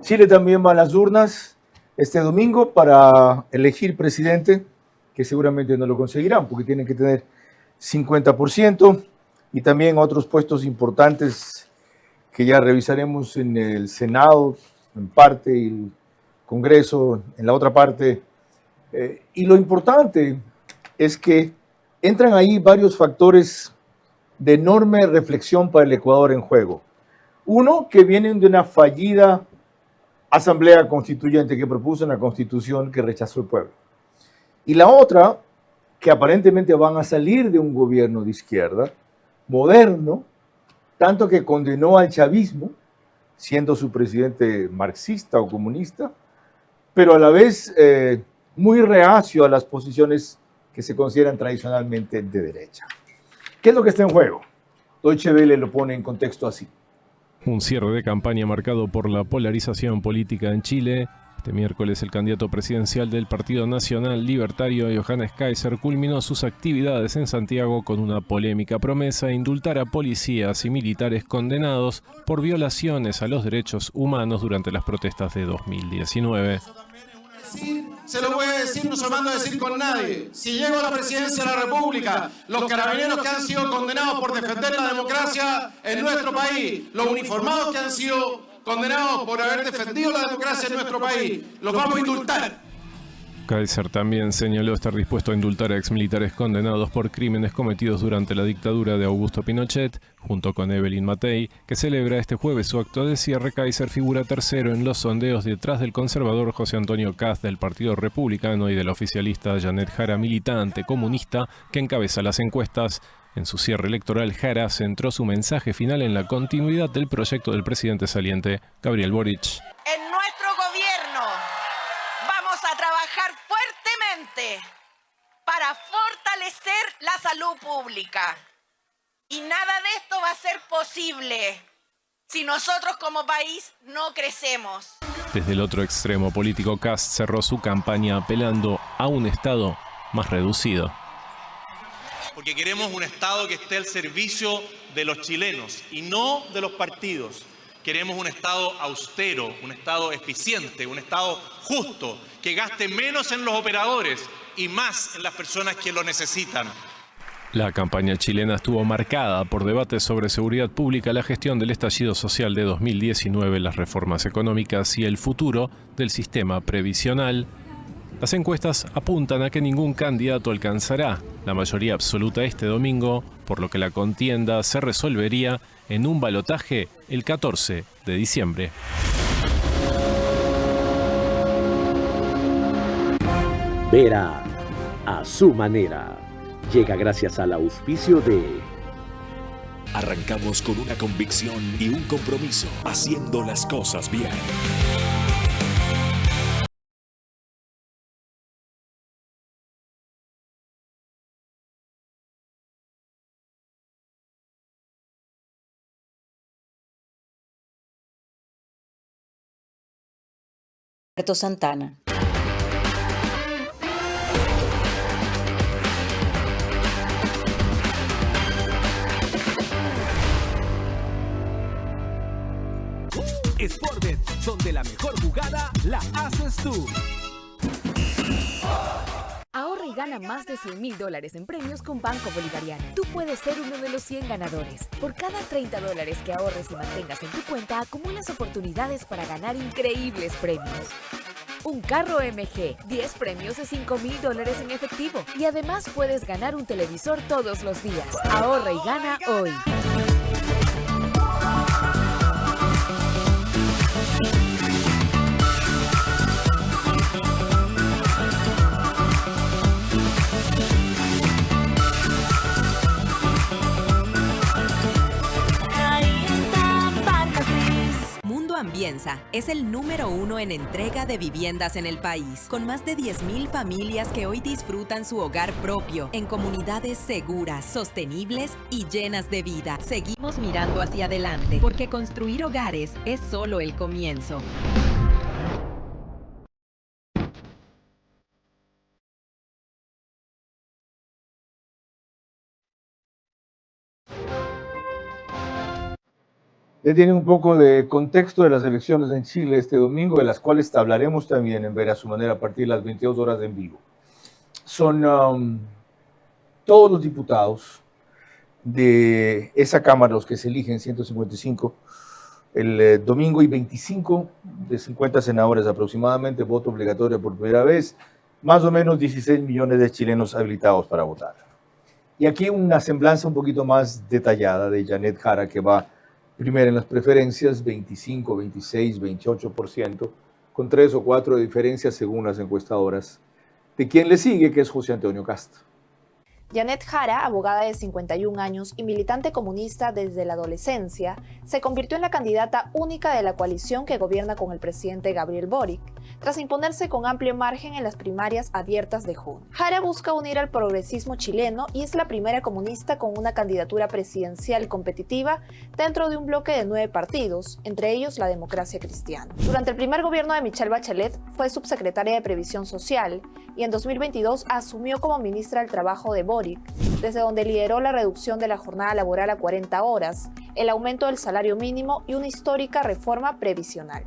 Chile también va a las urnas este domingo para elegir presidente, que seguramente no lo conseguirán porque tienen que tener 50%, y también otros puestos importantes que ya revisaremos en el Senado en parte y el Congreso en la otra parte. Y lo importante es que entran ahí varios factores de enorme reflexión para el Ecuador en juego. Uno, que vienen de una fallida asamblea constituyente que propuso una constitución que rechazó el pueblo. Y la otra, que aparentemente van a salir de un gobierno de izquierda, moderno, tanto que condenó al chavismo, siendo su presidente marxista o comunista, pero a la vez muy reacio a las posiciones que se consideran tradicionalmente de derecha. ¿Qué es lo que está en juego? Deutsche Welle lo pone en contexto así. Un cierre de campaña marcado por la polarización política en Chile. Este miércoles el candidato presidencial del Partido Nacional Libertario, Johannes Kaiser, culminó sus actividades en Santiago con una polémica promesa de indultar a policías y militares condenados por violaciones a los derechos humanos durante las protestas de 2019. Se lo voy a decir, no se lo mando a decir con nadie. Si llego a la presidencia de la República, los carabineros que han sido condenados por defender la democracia en nuestro país, los uniformados que han sido condenados por haber defendido la democracia en nuestro país, los vamos a indultar. Kaiser también señaló estar dispuesto a indultar a exmilitares condenados por crímenes cometidos durante la dictadura de Augusto Pinochet. Junto con Evelyn Matei, que celebra este jueves su acto de cierre, Kaiser figura tercero en los sondeos detrás del conservador José Antonio Kast del Partido Republicano y del oficialista Janet Jara, militante comunista, que encabeza las encuestas. En su cierre electoral, Jara centró su mensaje final en la continuidad del proyecto del presidente saliente, Gabriel Boric. En nuestro gobierno vamos a trabajar fuertemente para fortalecer la salud pública. Y nada de esto va a ser posible si nosotros como país no crecemos. Desde el otro extremo político, Kast cerró su campaña apelando a un Estado más reducido. Porque queremos un Estado que esté al servicio de los chilenos y no de los partidos. Queremos un Estado austero, un Estado eficiente, un Estado justo, que gaste menos en los operadores y más en las personas que lo necesitan. La campaña chilena estuvo marcada por debates sobre seguridad pública, la gestión del estallido social de 2019, las reformas económicas y el futuro del sistema previsional. Las encuestas apuntan a que ningún candidato alcanzará la mayoría absoluta este domingo, por lo que la contienda se resolvería en un balotaje el 14 de diciembre. Vera a su manera. Llega gracias al auspicio de... Arrancamos con una convicción y un compromiso, haciendo las cosas bien. Alberto Santana. Sportbet, donde la mejor jugada la haces tú. Ahorra y gana más de $100,000 en premios con Banco Bolivariano. Tú puedes ser uno de los 100 ganadores. Por cada $30 que ahorres y mantengas en tu cuenta, acumulas oportunidades para ganar increíbles premios. Un carro MG, 10 premios de $5,000 en efectivo. Y además puedes ganar un televisor todos los días. Ahorra y gana hoy. Ambienza es el número 1 en entrega de viviendas en el país, con más de 10,000 familias que hoy disfrutan su hogar propio en comunidades seguras, sostenibles y llenas de vida. Seguimos mirando hacia adelante, porque construir hogares es solo el comienzo. Ya tienen un poco de contexto de las elecciones en Chile este domingo, de las cuales hablaremos también en Ver a su manera a partir de las 22 horas en vivo. Son todos los diputados de esa Cámara los que se eligen, 155 el domingo, y 25 de 50 senadores aproximadamente, voto obligatorio por primera vez, más o menos 16 millones de chilenos habilitados para votar. Y aquí una semblanza un poquito más detallada de Janet Jara, que va primero en las preferencias, 25, 26, 28%, con 3 o 4 de diferencia según las encuestadoras, de quien le sigue, que es José Antonio Cast. Janet Jara, abogada de 51 años y militante comunista desde la adolescencia, se convirtió en la candidata única de la coalición que gobierna con el presidente Gabriel Boric, tras imponerse con amplio margen en las primarias abiertas de junio. Jara busca unir al progresismo chileno y es la primera comunista con una candidatura presidencial competitiva dentro de un bloque de 9 partidos, entre ellos la Democracia Cristiana. Durante el primer gobierno de Michelle Bachelet fue subsecretaria de Previsión Social y en 2022 asumió como ministra del Trabajo de Boric, desde donde lideró la reducción de la jornada laboral a 40 horas, el aumento del salario mínimo y una histórica reforma previsional.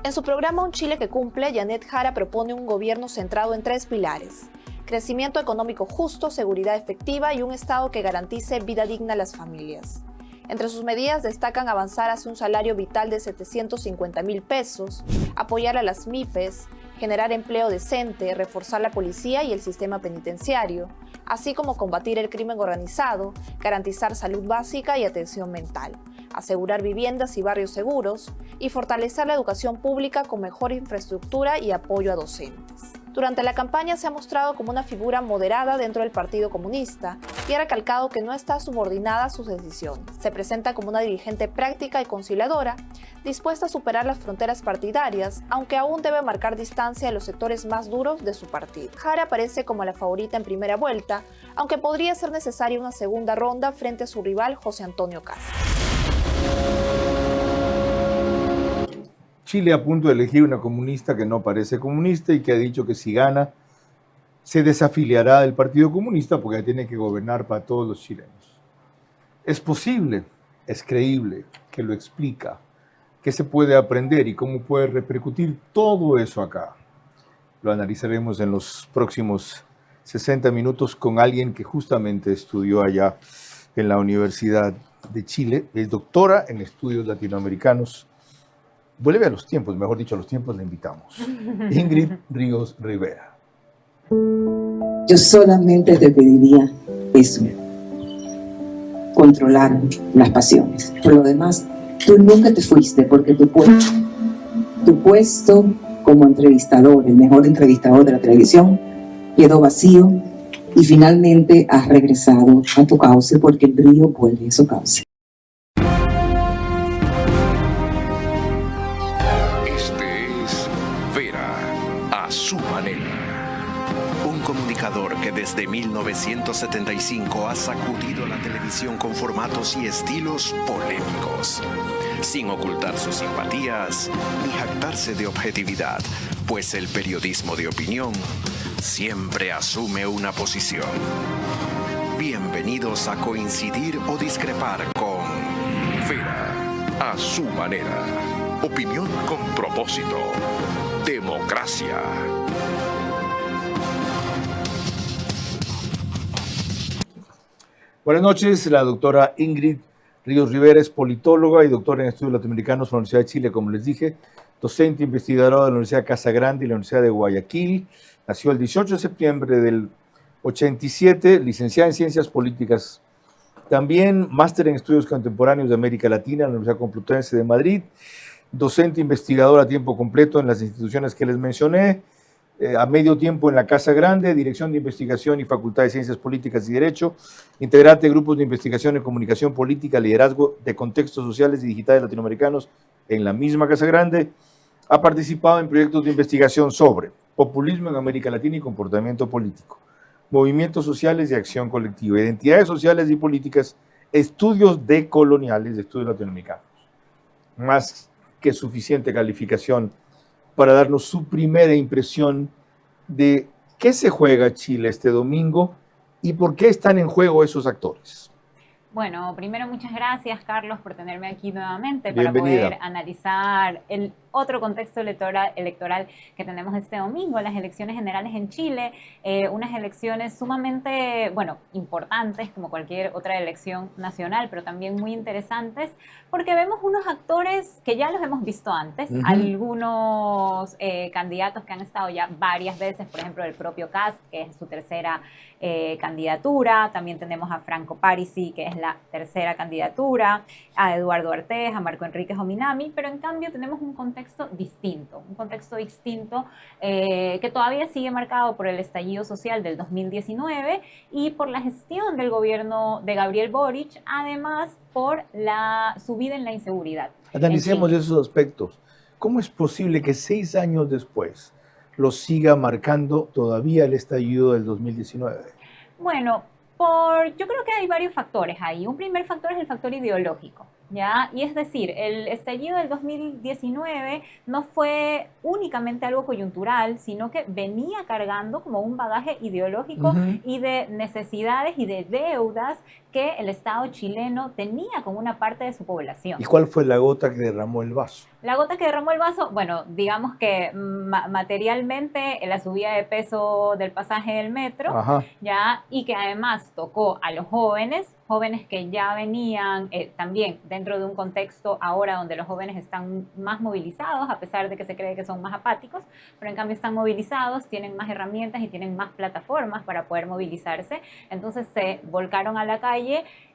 En su programa Un Chile que cumple, Janet Jara propone un gobierno centrado en 3 pilares: crecimiento económico justo, seguridad efectiva y un Estado que garantice vida digna a las familias. Entre sus medidas destacan avanzar hacia un salario vital de 750.000 pesos, apoyar a las MIPES, generar empleo decente, reforzar la policía y el sistema penitenciario, así como combatir el crimen organizado, garantizar salud básica y atención mental, asegurar viviendas y barrios seguros y fortalecer la educación pública con mejor infraestructura y apoyo a docentes. Durante la campaña se ha mostrado como una figura moderada dentro del Partido Comunista y ha recalcado que no está subordinada a sus decisiones. Se presenta como una dirigente práctica y conciliadora, dispuesta a superar las fronteras partidarias, aunque aún debe marcar distancia de los sectores más duros de su partido. Jara aparece como la favorita en primera vuelta, aunque podría ser necesaria una segunda ronda frente a su rival José Antonio Cast. Chile a punto de elegir una comunista que no parece comunista y que ha dicho que si gana se desafiliará del Partido Comunista porque tiene que gobernar para todos los chilenos. Es posible, es creíble, que lo explica, qué se puede aprender y cómo puede repercutir todo eso acá. Lo analizaremos en los próximos 60 minutos con alguien que justamente estudió allá en la Universidad de Chile, es doctora en estudios latinoamericanos. Vuelve a los tiempos, mejor dicho, a los tiempos la invitamos. Ingrid Ríos Rivera. Yo solamente te pediría eso, controlar las pasiones. Por lo demás, tú nunca te fuiste porque tu puesto como entrevistador, el mejor entrevistador de la televisión, quedó vacío y finalmente has regresado a tu cauce porque el brillo vuelve a su cauce. Que desde 1975 ha sacudido la televisión con formatos y estilos polémicos, sin ocultar sus simpatías ni jactarse de objetividad, pues el periodismo de opinión siempre asume una posición. Bienvenidos a coincidir o discrepar con Vera a su manera. Opinión con propósito. Democracia. Buenas noches, la doctora Ingrid Ríos Rivera es politóloga y doctora en estudios latinoamericanos por la Universidad de Chile, como les dije, docente investigadora de la Universidad Casa Grande y la Universidad de Guayaquil. Nació el 18 de septiembre del 87, licenciada en Ciencias Políticas. También máster en Estudios Contemporáneos de América Latina en la Universidad Complutense de Madrid, docente investigadora a tiempo completo en las instituciones que les mencioné, a medio tiempo en la Casa Grande, Dirección de Investigación y Facultad de Ciencias Políticas y Derecho, integrante de grupos de investigación en comunicación política, liderazgo de contextos sociales y digitales latinoamericanos en la misma Casa Grande. Ha participado en proyectos de investigación sobre populismo en América Latina y comportamiento político, movimientos sociales y acción colectiva, identidades sociales y políticas, estudios decoloniales, estudios latinoamericanos. Más que suficiente calificación para darnos su primera impresión de qué se juega Chile este domingo y por qué están en juego esos actores. Bueno, primero muchas gracias, Carlos, por tenerme aquí nuevamente Bienvenida. para poder analizar el otro contexto electoral que tenemos este domingo, las elecciones generales en Chile, unas elecciones sumamente, bueno, importantes como cualquier otra elección nacional, pero también muy interesantes, porque vemos unos actores que ya los hemos visto antes, algunos candidatos que han estado ya varias veces, por ejemplo, el propio Kast, que es su tercera candidatura, también tenemos a Franco Parisi, que es la tercera candidatura, a Eduardo Artés, a Marco Enrique Jominami, pero en cambio tenemos un contexto distinto que todavía sigue marcado por el estallido social del 2019 y por la gestión del gobierno de Gabriel Boric, además por la subida en la inseguridad. Analicemos esos aspectos. ¿Cómo es posible que 6 años después lo siga marcando todavía el estallido del 2019? Bueno, yo creo que hay varios factores ahí. Un primer factor es el factor ideológico, ¿ya? Y es decir, el estallido del 2019 no fue únicamente algo coyuntural, sino que venía cargando como un bagaje ideológico y de necesidades y de deudas que el Estado chileno tenía con una parte de su población. ¿Y cuál fue la gota que derramó el vaso? La gota que derramó el vaso, bueno, digamos que materialmente la subida de peso del pasaje del metro, ya, y que además tocó a los jóvenes que ya venían también dentro de un contexto ahora donde los jóvenes están más movilizados, a pesar de que se cree que son más apáticos, pero en cambio están movilizados, tienen más herramientas y tienen más plataformas para poder movilizarse, entonces se volcaron a la calle.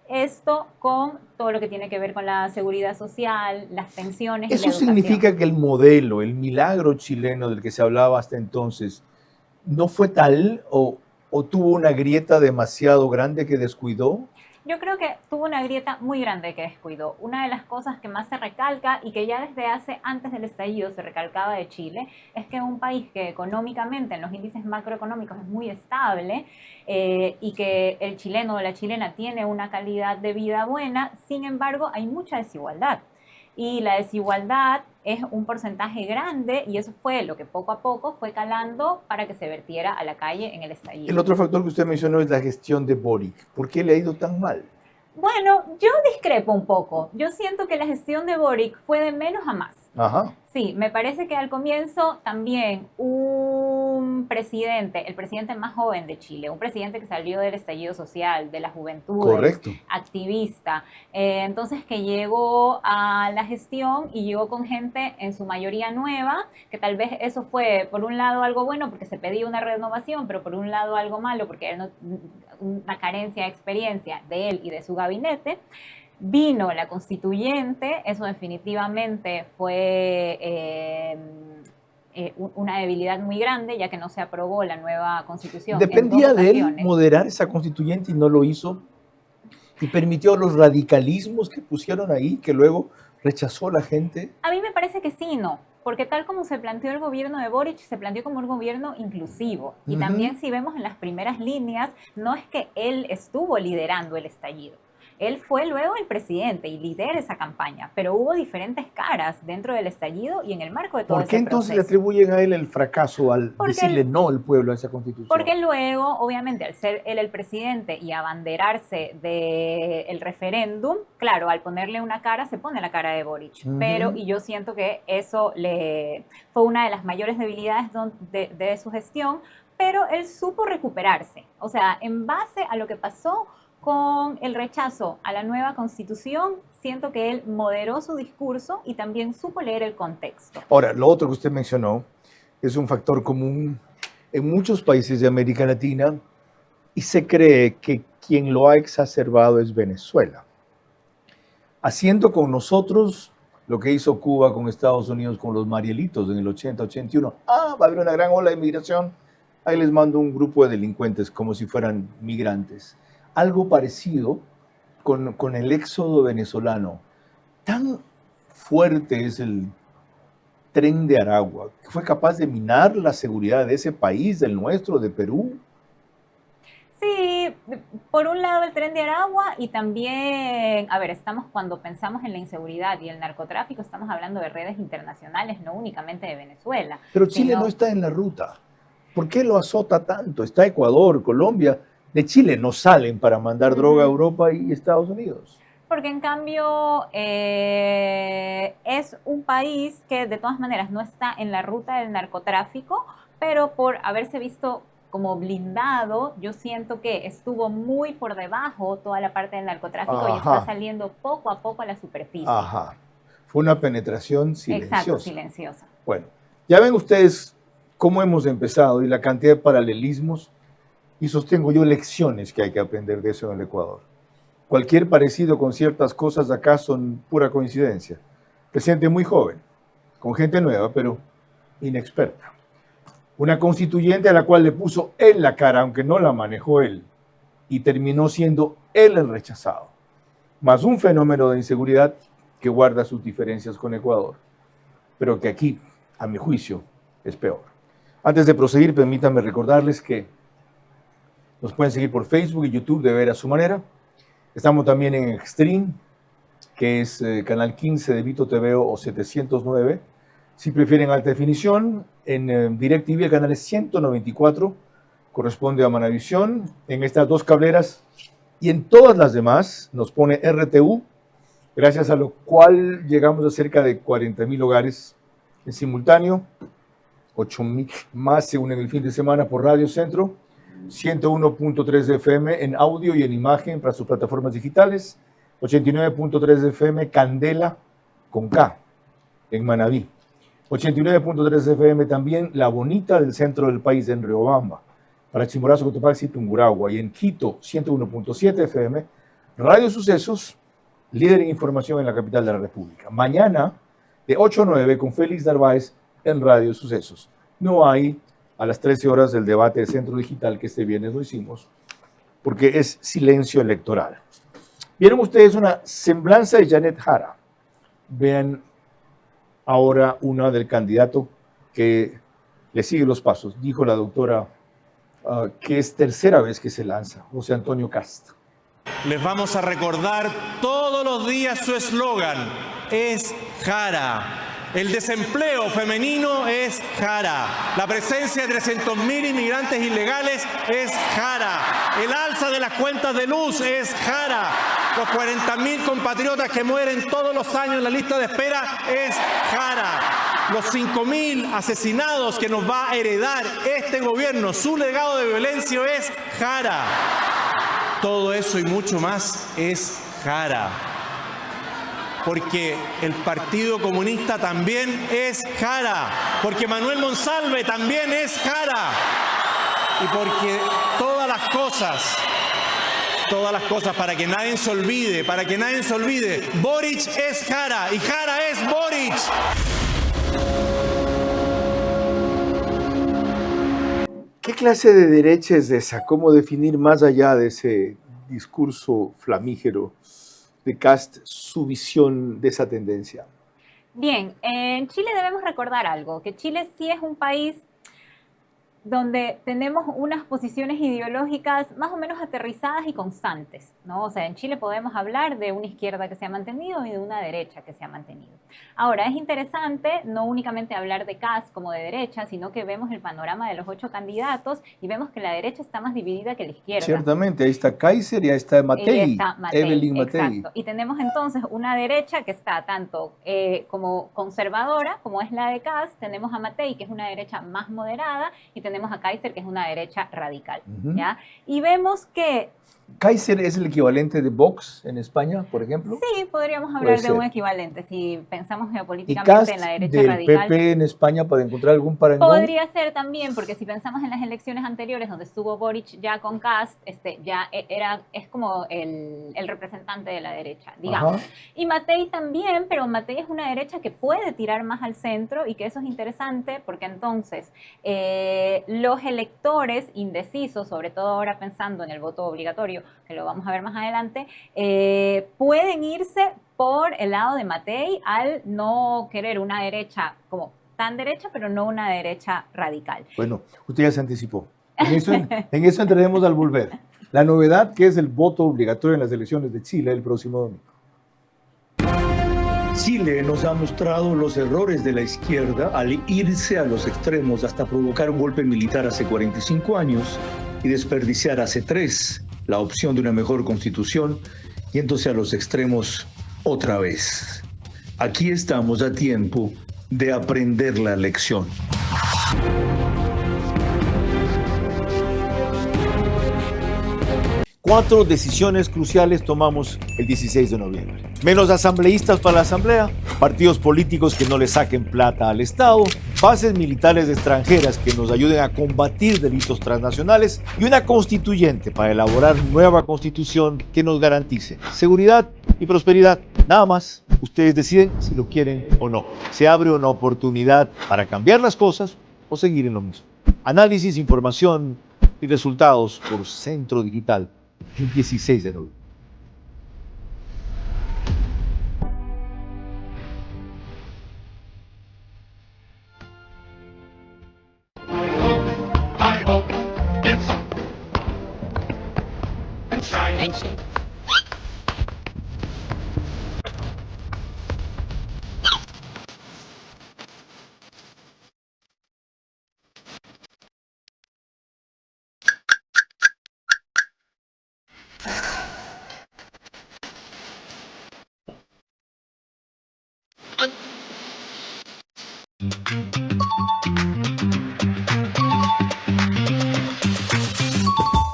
Esto con todo lo que tiene que ver con la seguridad social, las pensiones y la ¿Eso educación. significa que el modelo, el milagro chileno del que se hablaba hasta entonces, no fue tal o tuvo una grieta demasiado grande que descuidó? Yo creo que tuvo una grieta muy grande que descuidó. Una de las cosas que más se recalca y que ya desde antes del estallido se recalcaba de Chile es que un país que económicamente en los índices macroeconómicos es muy estable y que el chileno o la chilena tiene una calidad de vida buena, sin embargo hay mucha desigualdad. Y la desigualdad es un porcentaje grande y eso fue lo que poco a poco fue calando para que se vertiera a la calle en el estallido. El otro factor que usted mencionó es la gestión de Boric. ¿Por qué le ha ido tan mal? Bueno, yo discrepo un poco. Yo siento que la gestión de Boric fue de menos a más. Sí, me parece que al comienzo también un presidente, el presidente más joven de Chile, un presidente que salió del estallido social, de la juventud, activista, entonces que llegó a la gestión y llegó con gente en su mayoría nueva, que tal vez eso fue por un lado algo bueno porque se pedía una renovación, pero por un lado algo malo porque era una carencia de experiencia de él y de su gabinete. Vino la constituyente, eso definitivamente fue una debilidad muy grande, ya que no se aprobó la nueva constitución. ¿Dependía de él moderar esa constituyente y no lo hizo? ¿Y permitió los radicalismos que pusieron ahí, que luego rechazó la gente? A mí me parece que sí, no. Porque tal como se planteó el gobierno de Boric, se planteó como un gobierno inclusivo. Y también si vemos en las primeras líneas, no es que él estuvo liderando el estallido. Él fue luego el presidente y lidera esa campaña, pero hubo diferentes caras dentro del estallido y en el marco de todo ese proceso. ¿Por qué entonces le atribuyen a él el fracaso al decirle no al pueblo a esa constitución? Porque luego, obviamente, al ser él el presidente y abanderarse del referéndum, claro, al ponerle una cara, se pone la cara de Boric. Y yo siento que eso fue una de las mayores debilidades de su gestión, pero él supo recuperarse. O sea, en base a lo que pasó con el rechazo a la nueva constitución, siento que él moderó su discurso y también supo leer el contexto. Ahora, lo otro que usted mencionó es un factor común en muchos países de América Latina y se cree que quien lo ha exacerbado es Venezuela. Haciendo con nosotros lo que hizo Cuba con Estados Unidos con los Marielitos en el 80-81. Va a haber una gran ola de inmigración. Ahí les mando un grupo de delincuentes como si fueran migrantes. Algo parecido con el éxodo venezolano. Tan fuerte es el Tren de Aragua, que fue capaz de minar la seguridad de ese país, del nuestro, de Perú. Sí, por un lado el Tren de Aragua y también, cuando pensamos en la inseguridad y el narcotráfico, estamos hablando de redes internacionales, no únicamente de Venezuela. Pero Chile no está en la ruta. ¿Por qué lo azota tanto? Está Ecuador, Colombia, de Chile no salen para mandar droga a Europa y Estados Unidos. Porque en cambio es un país que de todas maneras no está en la ruta del narcotráfico, pero por haberse visto como blindado, yo siento que estuvo muy por debajo toda la parte del narcotráfico y está saliendo poco a poco a la superficie. Ajá. Fue una penetración silenciosa. Exacto, silenciosa. Bueno, ya ven ustedes cómo hemos empezado y la cantidad de paralelismos, y sostengo yo lecciones que hay que aprender de eso en el Ecuador. Cualquier parecido con ciertas cosas de acá son pura coincidencia. Presidente muy joven, con gente nueva, pero inexperta. Una constituyente a la cual le puso él la cara, aunque no la manejó él, y terminó siendo él el rechazado. Más un fenómeno de inseguridad que guarda sus diferencias con Ecuador, pero que aquí, a mi juicio, es peor. Antes de proseguir, permítanme recordarles que nos pueden seguir por Facebook y YouTube de Ver a su manera. Estamos también en Extreme, que es canal 15 de Vito TV o 709. Si prefieren alta definición, en DirecTV el canal es 194, corresponde a Manavisión. En estas dos cableras y en todas las demás nos pone RTU, gracias a lo cual llegamos a cerca de 40.000 hogares en simultáneo, 8.000 más según en el fin de semana por Radio Centro, 101.3 de FM en audio y en imagen para sus plataformas digitales, 89.3 de FM Candela con K en Manabí, 89.3 de FM también La Bonita del centro del país en Riobamba, para Chimborazo, Cotopaxi y Tungurahua, y en Quito 101.7 FM Radio Sucesos, líder en información en la capital de la República. Mañana de 8 a 9 con Félix Narváez en Radio Sucesos. No hay a las 13 horas del debate de Centro Digital, que este viernes lo hicimos, porque es silencio electoral. Vieron ustedes una semblanza de Janet Jara. Vean ahora una del candidato que le sigue los pasos. Dijo la doctora que es tercera vez que se lanza, José Antonio Kast. Les vamos a recordar todos los días su eslogan, es Jara. El desempleo femenino es Jara. La presencia de 300.000 inmigrantes ilegales es Jara. El alza de las cuentas de luz es Jara. Los 40.000 compatriotas que mueren todos los años en la lista de espera es Jara. Los 5.000 asesinados que nos va a heredar este gobierno, su legado de violencia es Jara. Todo eso y mucho más es Jara. Porque el Partido Comunista también es Jara. Porque Manuel Monsalve también es Jara. Y porque todas las cosas, para que nadie se olvide, Boric es Jara y Jara es Boric. ¿Qué clase de derecha es esa? ¿Cómo definir más allá de ese discurso flamígero de Kast su visión de esa tendencia? Bien, en Chile debemos recordar algo, que Chile sí es un país donde tenemos unas posiciones ideológicas más o menos aterrizadas y constantes, ¿no? O sea, en Chile podemos hablar de una izquierda que se ha mantenido y de una derecha que se ha mantenido. Ahora, es interesante no únicamente hablar de Kast como de derecha, sino que vemos el panorama de los 8 candidatos y vemos que la derecha está más dividida que la izquierda. Ciertamente, ahí está Kaiser y ahí está Matei, Evelyn Matei. Exacto. Y tenemos entonces una derecha que está tanto como conservadora, como es la de Kast, tenemos a Matei, que es una derecha más moderada, y tenemos a Kaiser, que es una derecha radical, ¿ya? Y vemos que... ¿Kaiser es el equivalente de Vox en España, por ejemplo? Sí, podríamos hablar de un equivalente, si pensamos geopolíticamente en la derecha del radical. PP en España para encontrar algún parangón. Podría ser también, porque si pensamos en las elecciones anteriores, donde estuvo Boric ya con Kast, ya es como el representante de la derecha, digamos. Ajá. Y Matei también, pero Matei es una derecha que puede tirar más al centro, y que eso es interesante, porque entonces los electores indecisos, sobre todo ahora pensando en el voto obligatorio, que lo vamos a ver más adelante, pueden irse por el lado de Matei al no querer una derecha como tan derecha, pero no una derecha radical. Bueno, usted ya se anticipó. En eso entraremos al volver. La novedad que es el voto obligatorio en las elecciones de Chile el próximo domingo. Chile nos ha mostrado los errores de la izquierda al irse a los extremos hasta provocar un golpe militar hace 45 años y desperdiciar a C3, la opción de una mejor constitución, yéndose a los extremos otra vez. Aquí estamos a tiempo de aprender la lección. Cuatro decisiones cruciales tomamos el 16 de noviembre. Menos asambleístas para la asamblea, partidos políticos que no le saquen plata al Estado, bases militares extranjeras que nos ayuden a combatir delitos transnacionales y una constituyente para elaborar nueva constitución que nos garantice seguridad y prosperidad. Nada más, ustedes deciden si lo quieren o no. Se abre una oportunidad para cambiar las cosas o seguir en lo mismo. Análisis, información y resultados por Centro Digital. El 16 de noviembre.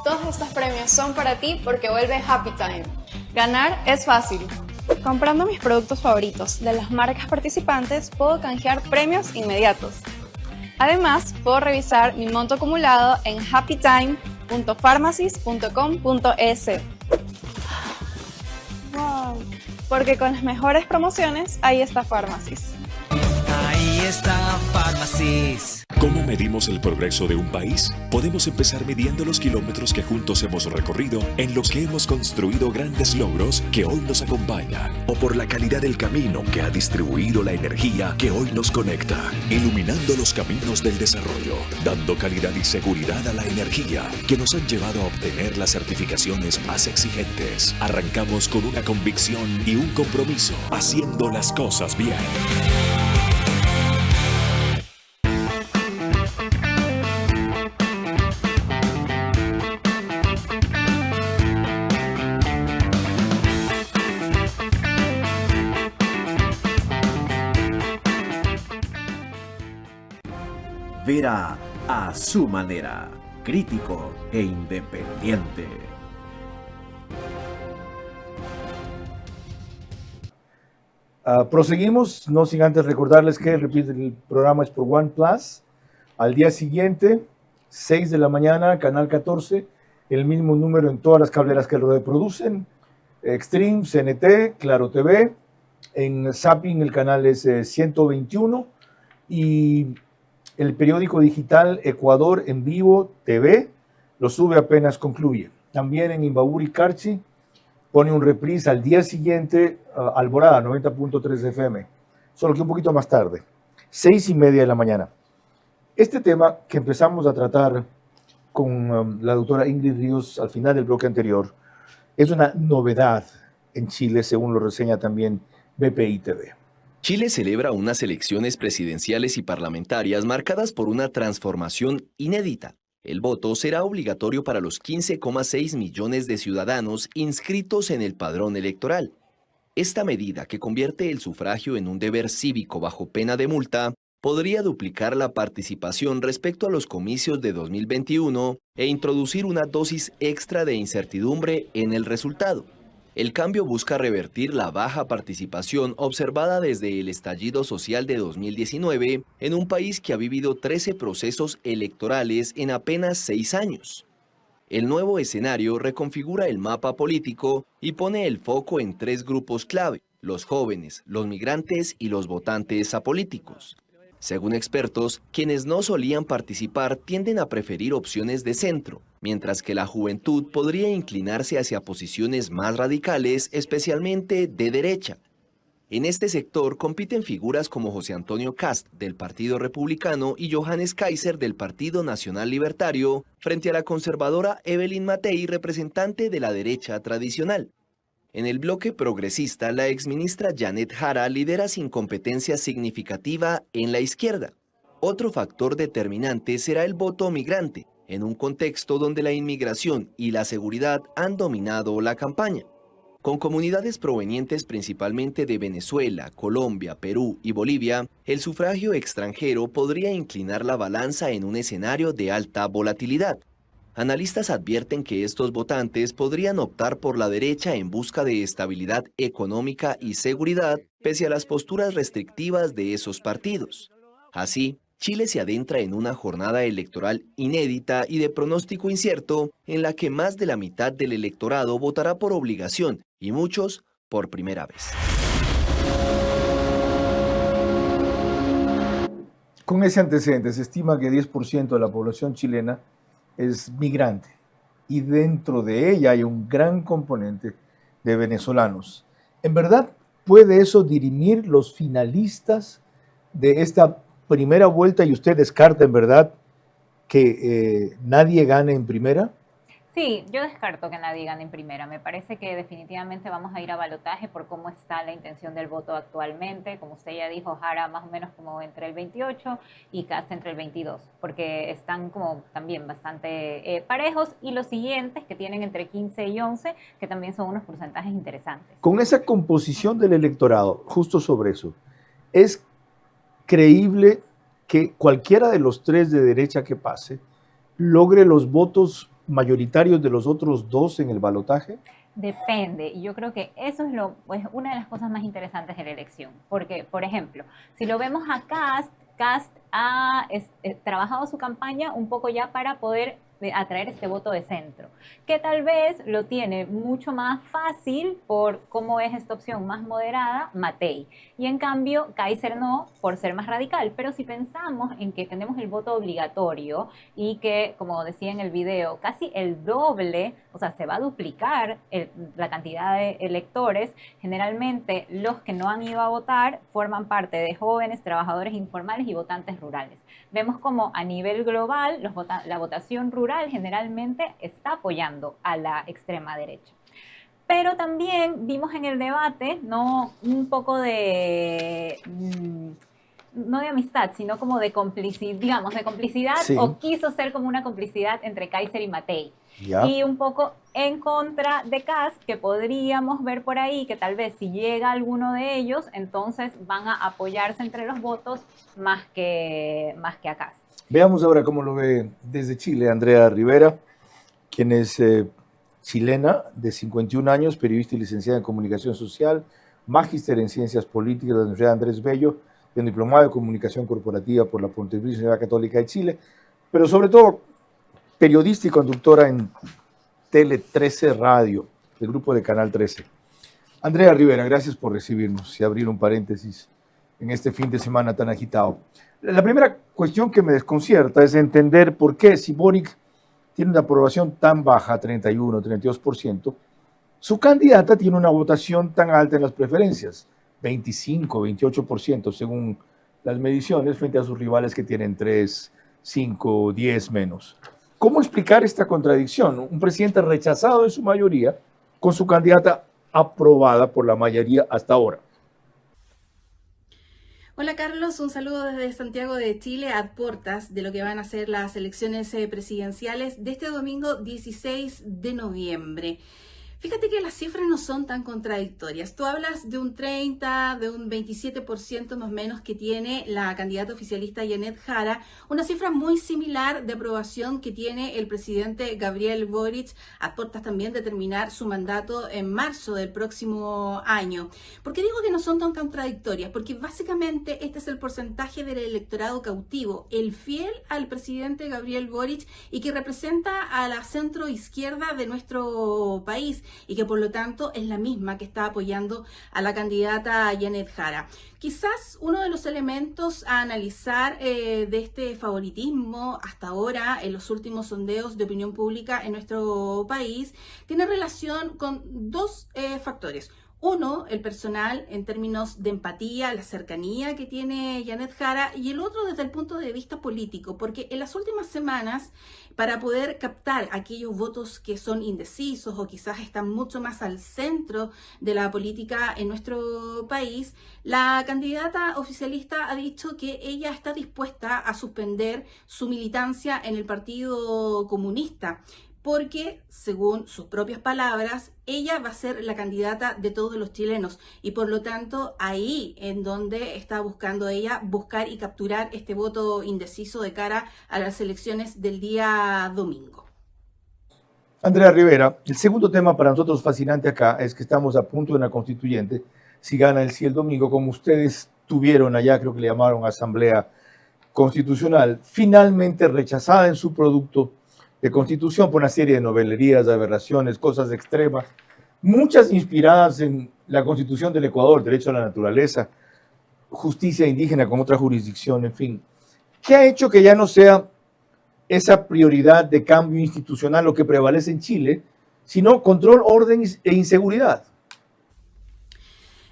Todos estos premios son para ti porque vuelve Happy Time. Ganar es fácil. Comprando mis productos favoritos de las marcas participantes, puedo canjear premios inmediatos. Además, puedo revisar mi monto acumulado en happytime.pharmacies.com.es. Wow. Porque con las mejores promociones, ahí está Pharmacies. Ahí está Pharmacies. ¿Cómo medimos el progreso de un país? Podemos empezar midiendo los kilómetros que juntos hemos recorrido, en los que hemos construido grandes logros que hoy nos acompañan, o por la calidad del camino que ha distribuido la energía que hoy nos conecta, iluminando los caminos del desarrollo, dando calidad y seguridad a la energía que nos han llevado a obtener las certificaciones más exigentes. Arrancamos con una convicción y un compromiso, haciendo las cosas bien. Vera a su manera, crítico e independiente. Proseguimos, no sin antes recordarles que el programa es por OnePlus. Al día siguiente, 6 de la mañana, canal 14, el mismo número en todas las cableras que lo reproducen. Extreme, CNT, Claro TV. En Zapping el canal es 121 y el periódico digital Ecuador en Vivo TV lo sube apenas concluye. También en Imbabura y Carchi pone un reprise al día siguiente, Alborada 90.3 FM, solo que un poquito más tarde, 6:30 de la mañana. Este tema que empezamos a tratar con la doctora Ingrid Ríos al final del bloque anterior es una novedad en Chile, según lo reseña también BPI TV. Chile celebra unas elecciones presidenciales y parlamentarias marcadas por una transformación inédita. El voto será obligatorio para los 15,6 millones de ciudadanos inscritos en el padrón electoral. Esta medida, que convierte el sufragio en un deber cívico bajo pena de multa, podría duplicar la participación respecto a los comicios de 2021 e introducir una dosis extra de incertidumbre en el resultado. El cambio busca revertir la baja participación observada desde el estallido social de 2019 en un país que ha vivido 13 procesos electorales en apenas 6 años. El nuevo escenario reconfigura el mapa político y pone el foco en 3 grupos clave: los jóvenes, los migrantes y los votantes apolíticos. Según expertos, quienes no solían participar tienden a preferir opciones de centro, mientras que la juventud podría inclinarse hacia posiciones más radicales, especialmente de derecha. En este sector compiten figuras como José Antonio Kast, del Partido Republicano, y Johannes Kaiser, del Partido Nacional Libertario, frente a la conservadora Evelyn Matei, representante de la derecha tradicional. En el bloque progresista, la exministra Janet Jara lidera sin competencia significativa en la izquierda. Otro factor determinante será el voto migrante, en un contexto donde la inmigración y la seguridad han dominado la campaña. Con comunidades provenientes principalmente de Venezuela, Colombia, Perú y Bolivia, el sufragio extranjero podría inclinar la balanza en un escenario de alta volatilidad. Analistas advierten que estos votantes podrían optar por la derecha en busca de estabilidad económica y seguridad, pese a las posturas restrictivas de esos partidos. Así, Chile se adentra en una jornada electoral inédita y de pronóstico incierto, en la que más de la mitad del electorado votará por obligación y muchos por primera vez. Con ese antecedente, se estima que 10% de la población chilena es migrante y dentro de ella hay un gran componente de venezolanos. ¿En verdad puede eso dirimir los finalistas de esta primera vuelta y usted descarta en verdad que nadie gane en primera? Sí, yo descarto que nadie gane en primera. Me parece que definitivamente vamos a ir a balotaje por cómo está la intención del voto actualmente. Como usted ya dijo, Jara más o menos como entre el 28 y Kast entre el 22, porque están como también bastante parejos, y los siguientes que tienen entre 15 y 11, que también son unos porcentajes interesantes. Con esa composición del electorado, justo sobre eso, ¿es creíble que cualquiera de los tres de derecha que pase logre los votos mayoritarios de los otros dos en el balotaje? Depende, y yo creo que eso es una de las cosas más interesantes de la elección, porque, por ejemplo, si lo vemos a Kast ha trabajado su campaña un poco ya para poder atraer este voto de centro, que tal vez lo tiene mucho más fácil por cómo es esta opción más moderada, Matei, y en cambio Kaiser no, por ser más radical. Pero si pensamos en que tenemos el voto obligatorio y que, como decía en el video, casi el doble, o sea, se va a duplicar la cantidad de electores, generalmente los que no han ido a votar forman parte de jóvenes, trabajadores informales y votantes rurales. Vemos como a nivel global la votación rural generalmente está apoyando a la extrema derecha. Pero también vimos en el debate, ¿no?, un poco de, no de amistad, sino como de complicidad, digamos, de complicidad, sí. O quiso ser como una complicidad entre Kaiser y Matei. Ya. Y un poco en contra de Kast, que podríamos ver por ahí que tal vez si llega alguno de ellos, entonces van a apoyarse entre los votos más que a Kast. Veamos ahora cómo lo ve desde Chile Andrea Rivera, quien es chilena, de 51 años, periodista y licenciada en Comunicación Social, magíster en Ciencias Políticas de la Universidad Andrés Bello, y un diplomado de Comunicación Corporativa por la Pontificia Universidad Católica de Chile, pero sobre todo periodista y conductora en Tele 13 Radio, del grupo de Canal 13. Andrea Rivera, gracias por recibirnos y abrir un paréntesis en este fin de semana tan agitado. La primera cuestión que me desconcierta es entender por qué, si Boric tiene una aprobación tan baja, 31, 32%, su candidata tiene una votación tan alta en las preferencias, 25, 28%, según las mediciones, frente a sus rivales que tienen 3, 5, 10 menos. ¿Cómo explicar esta contradicción? Un presidente rechazado en su mayoría, con su candidata aprobada por la mayoría hasta ahora. Hola Carlos, un saludo desde Santiago de Chile, a puertas de lo que van a ser las elecciones presidenciales de este domingo 16 de noviembre. Fíjate que las cifras no son tan contradictorias. Tú hablas de un 30, de un 27% más o menos que tiene la candidata oficialista Janet Jara, una cifra muy similar de aprobación que tiene el presidente Gabriel Boric, a puertas también de terminar su mandato en marzo del próximo año. ¿Por qué digo que no son tan contradictorias? Porque básicamente este es el porcentaje del electorado cautivo, el fiel al presidente Gabriel Boric y que representa a la centro izquierda de nuestro país, y que por lo tanto es la misma que está apoyando a la candidata Janet Jara. Quizás uno de los elementos a analizar de este favoritismo hasta ahora en los últimos sondeos de opinión pública en nuestro país tiene relación con dos factores. Uno, el personal en términos de empatía, la cercanía que tiene Janet Jara, y el otro desde el punto de vista político, porque en las últimas semanas, para poder captar aquellos votos que son indecisos o quizás están mucho más al centro de la política en nuestro país, la candidata oficialista ha dicho que ella está dispuesta a suspender su militancia en el Partido Comunista, porque, según sus propias palabras, ella va a ser la candidata de todos los chilenos y por lo tanto ahí en donde está buscando ella buscar y capturar este voto indeciso de cara a las elecciones del día domingo. Andrea Rivera, el segundo tema para nosotros fascinante acá es que estamos a punto de una constituyente, si gana el sí el domingo, como ustedes tuvieron allá, creo que le llamaron Asamblea Constitucional, finalmente rechazada en su producto de constitución por una serie de novelerías, aberraciones, cosas extremas, muchas inspiradas en la constitución del Ecuador, derecho a la naturaleza, justicia indígena con otra jurisdicción, en fin. ¿Qué ha hecho que ya no sea esa prioridad de cambio institucional lo que prevalece en Chile, sino control, orden e inseguridad?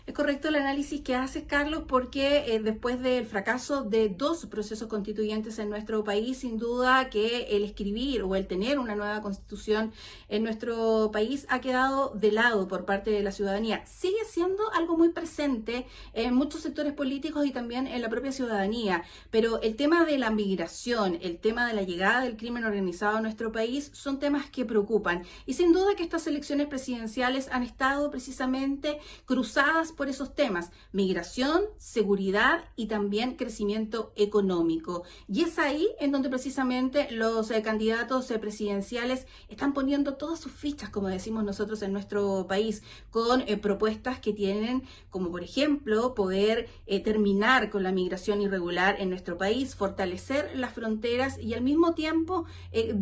Es correcto el análisis que haces, Carlos, porque después del fracaso de 2 procesos constituyentes en nuestro país, sin duda que el escribir o el tener una nueva constitución en nuestro país ha quedado de lado por parte de la ciudadanía. Sigue siendo algo muy presente en muchos sectores políticos y también en la propia ciudadanía, pero el tema de la migración, el tema de la llegada del crimen organizado a nuestro país son temas que preocupan. Y sin duda que estas elecciones presidenciales han estado precisamente cruzadas por esos temas: migración, seguridad y también crecimiento económico. Y es ahí en donde precisamente los candidatos presidenciales están poniendo todas sus fichas, como decimos nosotros en nuestro país, con propuestas que tienen como, por ejemplo, poder terminar con la migración irregular en nuestro país, fortalecer las fronteras y al mismo tiempo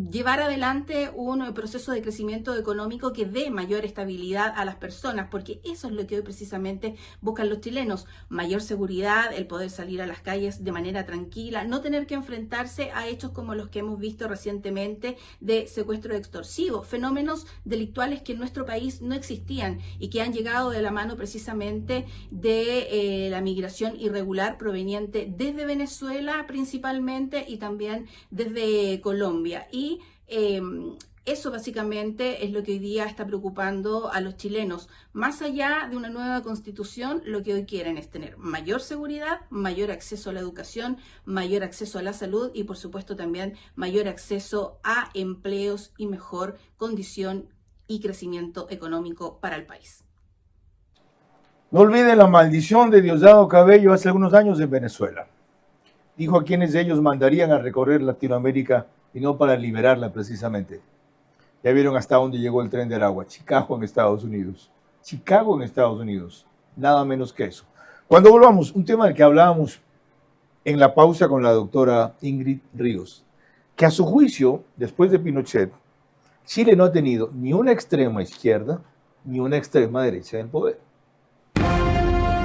llevar adelante un proceso de crecimiento económico que dé mayor estabilidad a las personas, porque eso es lo que hoy precisamente buscan los chilenos: mayor seguridad, el poder salir a las calles de manera tranquila, no tener que enfrentarse a hechos como los que hemos visto recientemente de secuestro extorsivo, fenómenos delictuales que en nuestro país no existían y que han llegado de la mano precisamente de la migración irregular proveniente desde Venezuela principalmente y también desde Colombia. Y eso básicamente es lo que hoy día está preocupando a los chilenos. Más allá de una nueva constitución, lo que hoy quieren es tener mayor seguridad, mayor acceso a la educación, mayor acceso a la salud y por supuesto también mayor acceso a empleos y mejor condición y crecimiento económico para el país. No olviden la maldición de Diosdado Cabello hace algunos años en Venezuela. Dijo a quienes ellos mandarían a recorrer Latinoamérica y no para liberarla precisamente. Ya vieron hasta dónde llegó el tren del agua. Chicago en Estados Unidos. Chicago en Estados Unidos. Nada menos que eso. Cuando volvamos, un tema del que hablábamos en la pausa con la doctora Ingrid Ríos, que a su juicio, después de Pinochet, Chile no ha tenido ni una extrema izquierda ni una extrema derecha en el poder.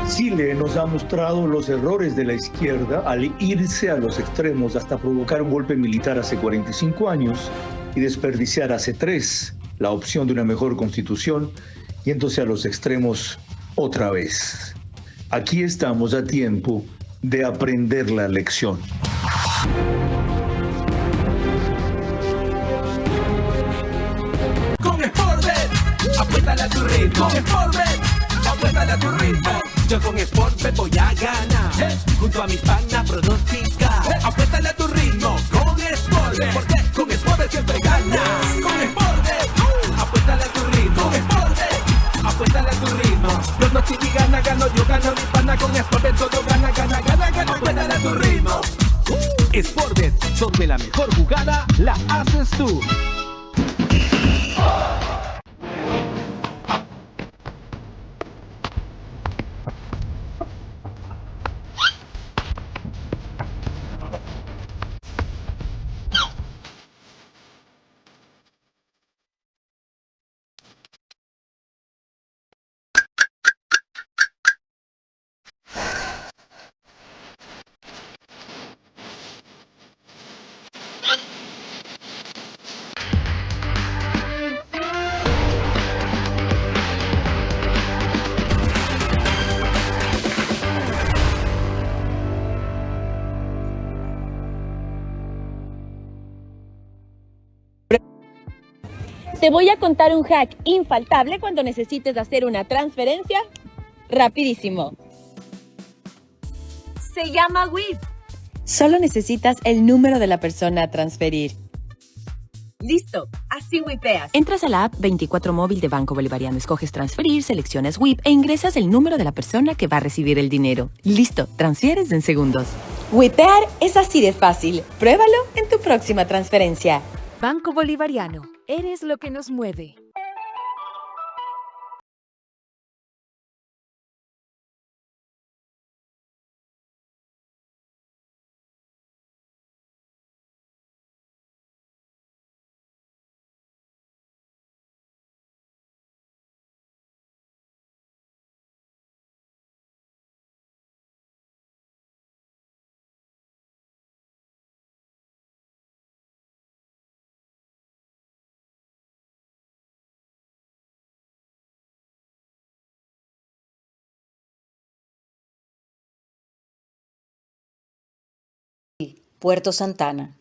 Chile nos ha mostrado los errores de la izquierda al irse a los extremos hasta provocar un golpe militar hace 45 años y desperdiciar hace 3 la opción de una mejor constitución, yéndose a los extremos otra vez. Aquí estamos a tiempo de aprender la lección. Con Sportbet, apuéstale a tu ritmo. Con Sportbet, apuéstale a tu ritmo. Yo con Sportbet voy a ganar, junto a mis panas pronosticar. Apuéstale a tu ritmo con Sportbet, porque con Sportbet siempre ganas. Con Sportbet, apuéstale a tu ritmo. Con Sportbet, apuéstale a tu ritmo. Pronostica y gana, gano, yo gano, mis panas con Sportbet todo gana, gana, gana, gana. Apuéstale a tu ritmo. Sportbet, donde la mejor jugada la haces tú. Te voy a contar un hack infaltable cuando necesites hacer una transferencia rapidísimo. Se llama WIP. Solo necesitas el número de la persona a transferir. Listo, así wipeas. Entras a la app 24 móvil de Banco Bolivariano, escoges transferir, seleccionas WIP e ingresas el número de la persona que va a recibir el dinero. Listo, transfieres en segundos. Wipear es así de fácil. Pruébalo en tu próxima transferencia. Banco Bolivariano, eres lo que nos mueve. Puerto Santana.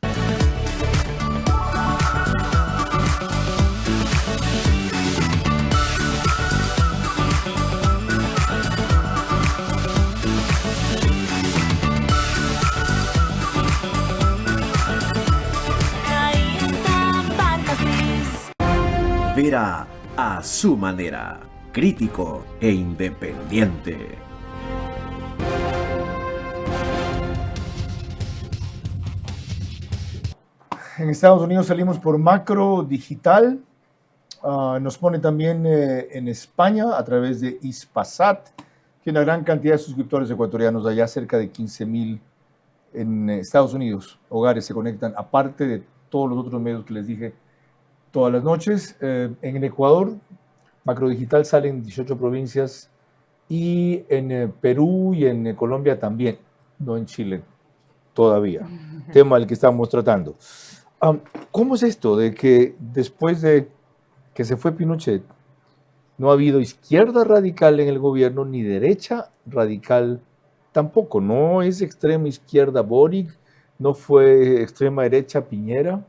Vera a su manera, crítico e independiente. En Estados Unidos salimos por Macro Digital. Nos pone también en España a través de Hispasat, que una gran cantidad de suscriptores ecuatorianos, allá cerca de 15,000 en Estados Unidos. Hogares se conectan, aparte de todos los otros medios que les dije todas las noches. En el Ecuador, Macro Digital sale en 18 provincias y en Perú y en Colombia también, no en Chile todavía. Tema del que estamos tratando. ¿Cómo es esto de que después de que se fue Pinochet no ha habido izquierda radical en el gobierno ni derecha radical tampoco? ¿No es extrema izquierda Boric? ¿No fue extrema derecha Piñera?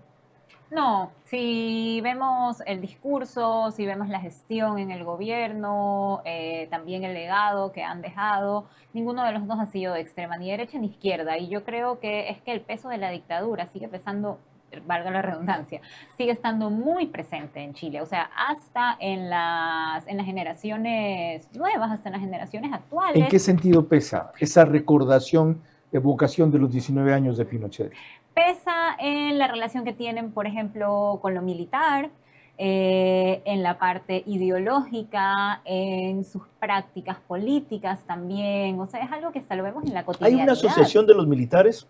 No, si vemos el discurso, si vemos la gestión en el gobierno, también el legado que han dejado, ninguno de los dos ha sido de extrema, ni derecha ni izquierda. Y yo creo que es que el peso de la dictadura sigue pesando, valga la redundancia, sigue estando muy presente en Chile. O sea, hasta en las generaciones nuevas, hasta en las generaciones actuales. ¿En qué sentido pesa esa recordación, evocación de los 19 años de Pinochet? Pesa en la relación que tienen, por ejemplo, con lo militar, en la parte ideológica, en sus prácticas políticas también. O sea, es algo que hasta lo vemos en la cotidianidad. ¿Hay una asociación de los militares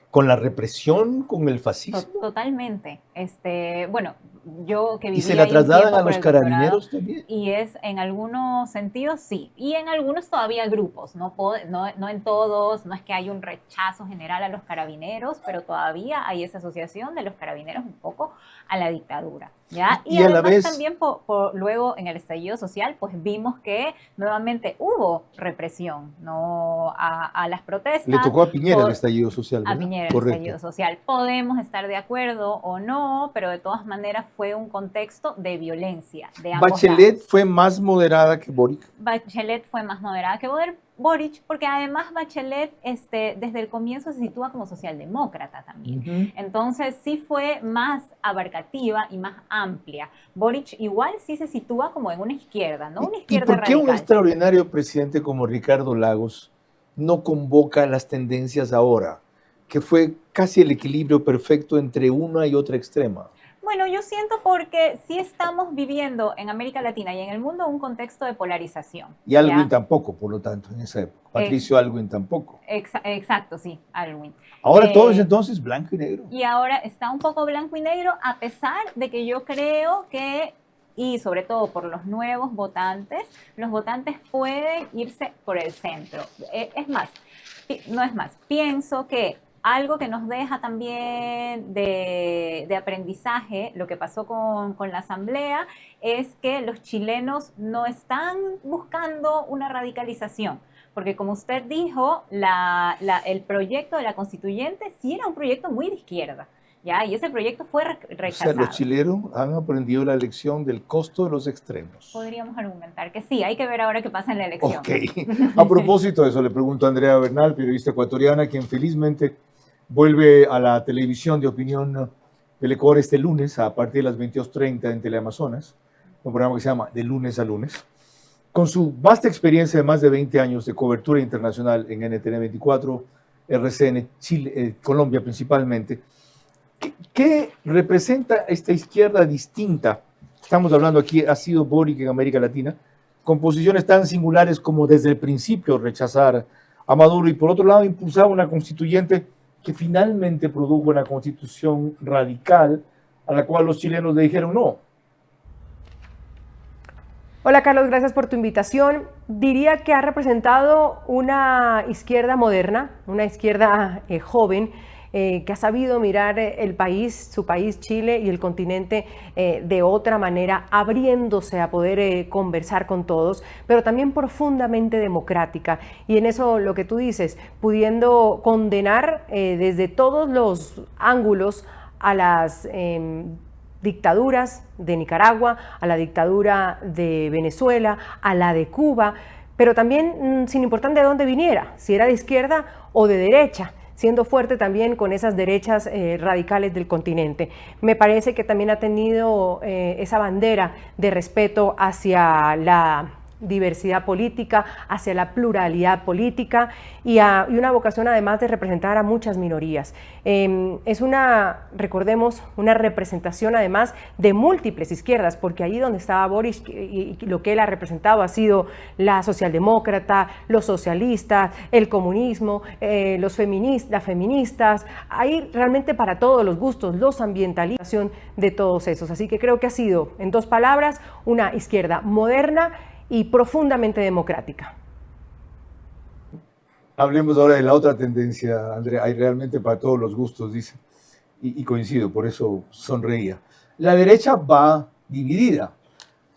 con la represión, con el fascismo? Totalmente. Bueno, yo que viví ¿Y se la trasladan a los carabineros también? Y es, en algunos sentidos, sí. Y en algunos todavía grupos, no en todos, no es que hay un rechazo general a los carabineros, pero todavía hay esa asociación de los carabineros un poco a la dictadura, ¿ya? Y además, a la vez, también luego en el estallido social, pues vimos que nuevamente hubo represión, ¿no? A las protestas. Le tocó a Piñera el estallido social, ¿verdad? A Piñera el estallido social. Podemos estar de acuerdo o no, pero de todas maneras fue un contexto de violencia de ambos Bachelet lados. fue más moderada que Boric. Bachelet fue más moderada que Boric, porque además Bachelet desde el comienzo se sitúa como socialdemócrata también. Entonces sí fue más abarcativa y más amplia. Boric igual sí se sitúa como en una izquierda, ¿no? Una izquierda ¿Y por qué radical. un extraordinario presidente como Ricardo Lagos no convoca las tendencias ahora, que fue casi el equilibrio perfecto entre una y otra extrema? Bueno, yo siento porque sí estamos viviendo en América Latina y en el mundo un contexto de polarización. Y Aylwin tampoco, por lo tanto, en esa época. Patricio Aylwin tampoco. Exacto, sí, Aylwin. Ahora todo es entonces blanco y negro. Y ahora está un poco blanco y negro, a pesar de que yo creo que, y sobre todo por los nuevos votantes, los votantes pueden irse por el centro. Pienso que algo que nos deja también de aprendizaje, lo que pasó con la Asamblea, es que los chilenos no están buscando una radicalización. Porque como usted dijo, el proyecto de la constituyente sí era un proyecto muy de izquierda. ¿ya? Y ese proyecto fue rechazado. O sea, los chilenos han aprendido la lección del costo de los extremos. Podríamos argumentar que sí, hay que ver ahora qué pasa en la elección. Ok. A propósito de eso, le pregunto a Andrea Bernal, periodista ecuatoriana, quien felizmente vuelve a la televisión de opinión del Ecuador este lunes a partir de las 22:30 en Teleamazonas, un programa que se llama De Lunes a Lunes. Con su vasta experiencia de más de 20 años de cobertura internacional en NTN 24, RCN, Chile, Colombia principalmente, ¿qué representa esta izquierda distinta? Estamos hablando aquí, ha sido Boric en América Latina, con posiciones tan singulares como desde el principio rechazar a Maduro y por otro lado impulsar una constituyente que finalmente produjo una constitución radical a la cual los chilenos le dijeron no. Hola Carlos, gracias por tu invitación. Diría que ha representado una izquierda moderna, una izquierda joven, que ha sabido mirar el país, su país, Chile y el continente de otra manera, abriéndose a poder conversar con todos, pero también profundamente democrática. Y en eso lo que tú dices, pudiendo condenar desde todos los ángulos a las dictaduras de Nicaragua, a la dictadura de Venezuela, a la de Cuba, pero también sin importar de dónde viniera, si era de izquierda o de derecha, siendo fuerte también con esas derechas radicales del continente. Me parece que también ha tenido esa bandera de respeto hacia la diversidad política, hacia la pluralidad política y una vocación además de representar a muchas minorías. Es recordemos, una representación además de múltiples izquierdas, porque ahí donde estaba Boric y lo que él ha representado ha sido la socialdemócrata, los socialistas, el comunismo, las feministas, hay realmente para todos los gustos, los ambientalistas de todos esos. Así que creo que ha sido, en dos palabras, una izquierda moderna y profundamente democrática. Hablemos ahora de la otra tendencia, Andrea. Hay realmente para todos los gustos, dice, y coincido, por eso sonreía. La derecha va dividida,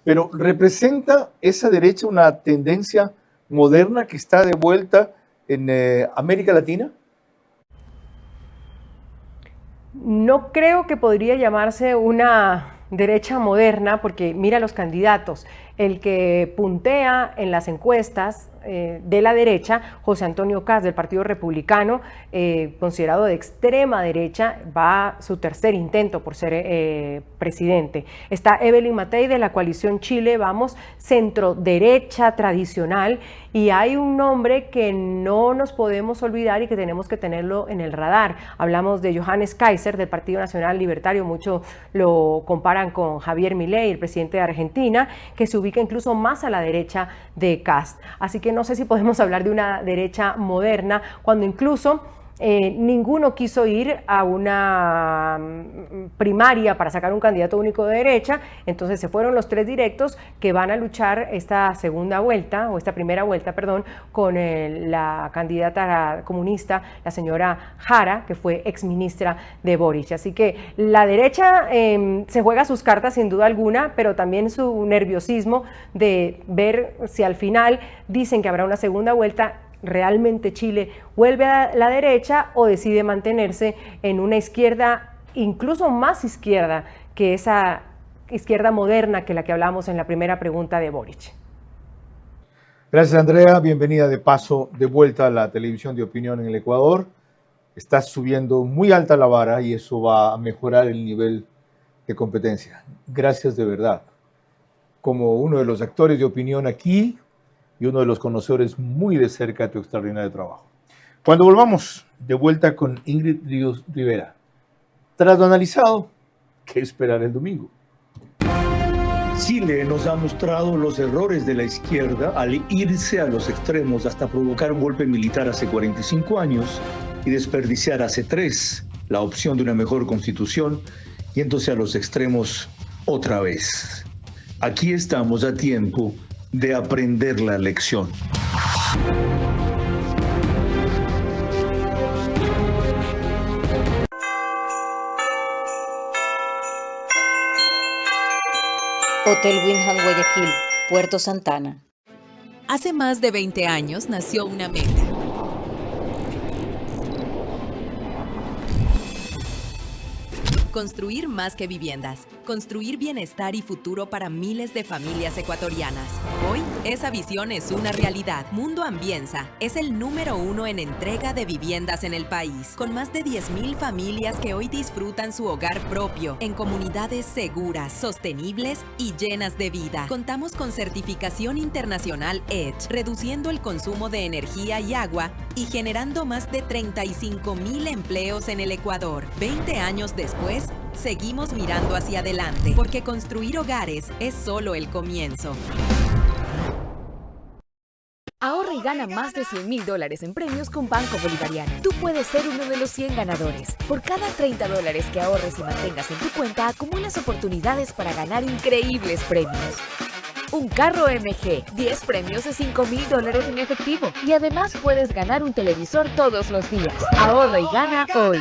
pero ¿representa esa derecha una tendencia moderna que está de vuelta en América Latina? No creo que podría llamarse una derecha moderna, porque mira los candidatos. El que puntea en las encuestas de la derecha, José Antonio Kast del Partido Republicano, considerado de extrema derecha, va su tercer intento por ser presidente. Está Evelyn Matei de la coalición Chile Vamos, centro derecha tradicional, y hay un nombre que no nos podemos olvidar y que tenemos que tenerlo en el radar. Hablamos de Johannes Kaiser del Partido Nacional Libertario, muchos lo comparan con Javier Milei, el presidente de Argentina, que se ubica incluso más a la derecha de Kast. Así que no sé si podemos hablar de una derecha moderna, cuando incluso ninguno quiso ir a una primaria para sacar un candidato único de derecha. Entonces se fueron los tres directos que van a luchar esta primera vuelta, perdón, con la candidata comunista, la señora Jara, que fue exministra de Boric. Así que la derecha se juega sus cartas sin duda alguna, pero también su nerviosismo de ver si al final dicen que habrá una segunda vuelta, realmente Chile vuelve a la derecha o decide mantenerse en una izquierda, incluso más izquierda que esa izquierda moderna que la que hablamos en la primera pregunta de Boric. Gracias, Andrea. Bienvenida de paso de vuelta a la televisión de opinión en el Ecuador. Estás subiendo muy alta la vara y eso va a mejorar el nivel de competencia. Gracias de verdad. Como uno de los actores de opinión aquí, y uno de los conocedores muy de cerca de tu extraordinario trabajo. Cuando volvamos de vuelta con Ingrid Ríos Rivera, tras lo analizado, ¿qué esperar el domingo? Chile nos ha mostrado los errores de la izquierda al irse a los extremos hasta provocar un golpe militar hace 45 años y desperdiciar hace 3 la opción de una mejor constitución, yéndose a los extremos otra vez. Aquí estamos a tiempo de aprender la lección. Hotel Wyndham Guayaquil, Puerto Santana. Hace más de 20 años nació una meta. Construir más que viviendas. Construir bienestar y futuro para miles de familias ecuatorianas. Hoy, esa visión es una realidad. Mundo Ambienza es el número 1 en entrega de viviendas en el país, con más de 10.000 familias que hoy disfrutan su hogar propio, en comunidades seguras, sostenibles y llenas de vida. Contamos con certificación internacional EDGE, reduciendo el consumo de energía y agua y generando más de 35.000 empleos en el Ecuador. 20 años después, seguimos mirando hacia adelante, porque construir hogares es solo el comienzo. Ahorra y gana más de $100,000 en premios con Banco Bolivariano. Tú puedes ser uno de los 100 ganadores. Por cada $30 que ahorres y mantengas en tu cuenta, acumulas oportunidades para ganar increíbles premios. Un carro MG, 10 premios de $5,000 en efectivo. Y además puedes ganar un televisor todos los días. Ahorra y gana hoy.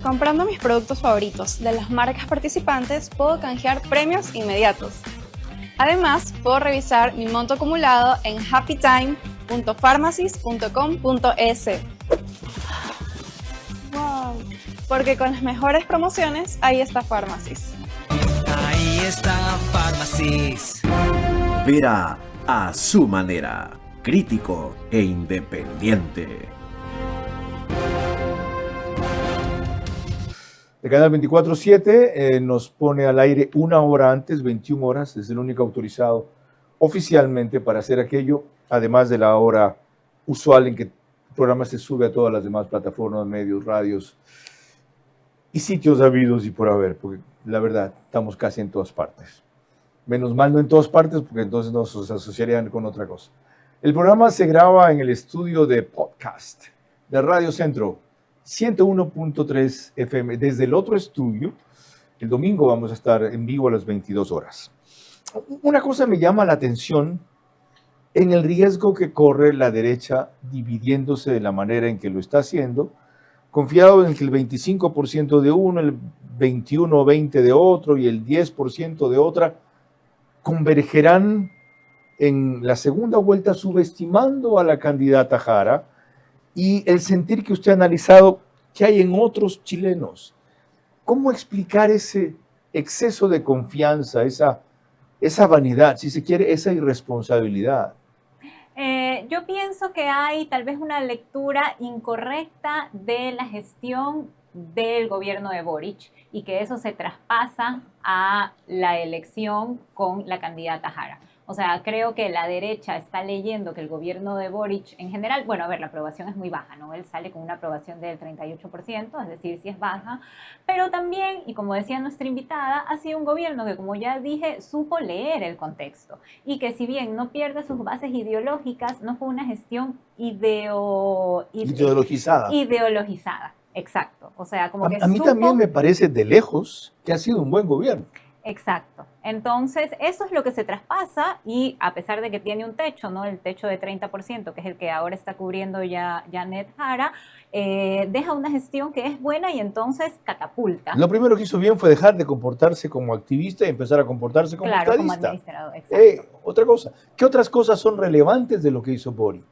Comprando mis productos favoritos de las marcas participantes, puedo canjear premios inmediatos. Además, puedo revisar mi monto acumulado en happytime.pharmacies.com.es. ¡Wow! Porque con las mejores promociones, ahí está Pharmacies. Ahí está Pharmacies. Vera a su manera, crítico e independiente. El canal 24/7 nos pone al aire una hora antes, 21 horas, es el único autorizado oficialmente para hacer aquello, además de la hora usual en que el programa se sube a todas las demás plataformas, medios, radios y sitios habidos y por haber, porque la verdad, estamos casi en todas partes. Menos mal no en todas partes, porque entonces nos asociarían con otra cosa. El programa se graba en el estudio de podcast de Radio Centro, 101.3 FM. Desde el otro estudio, el domingo vamos a estar en vivo a las 22 horas. Una cosa me llama la atención en el riesgo que corre la derecha dividiéndose de la manera en que lo está haciendo, confiado en que el 25% de uno, el 21 o 20% de otro y el 10% de otra convergerán en la segunda vuelta subestimando a la candidata Jara, y el sentir que usted ha analizado que hay en otros chilenos. ¿Cómo explicar ese exceso de confianza, esa vanidad, si se quiere, esa irresponsabilidad? Yo pienso que hay tal vez una lectura incorrecta de la gestión del gobierno de Boric y que eso se traspasa a la elección con la candidata Jara. O sea, creo que la derecha está leyendo que el gobierno de Boric en general, bueno, a ver, la aprobación es muy baja, ¿no? Él sale con una aprobación del 38%, es decir, sí es baja, pero también, y como decía nuestra invitada, ha sido un gobierno que, como ya dije, supo leer el contexto y que si bien no pierde sus bases ideológicas, no fue una gestión ideologizada. Ideologizada, exacto. O sea, como que a mí también me parece de lejos que ha sido un buen gobierno. Exacto. Entonces, eso es lo que se traspasa y a pesar de que tiene un techo, ¿no? El techo de 30%, que es el que ahora está cubriendo ya Janet Jara, deja una gestión que es buena y entonces catapulta. Lo primero que hizo bien fue dejar de comportarse como activista y empezar a comportarse como estadista. Como administrador, exacto. Otra cosa, ¿qué otras cosas son relevantes de lo que hizo Boric?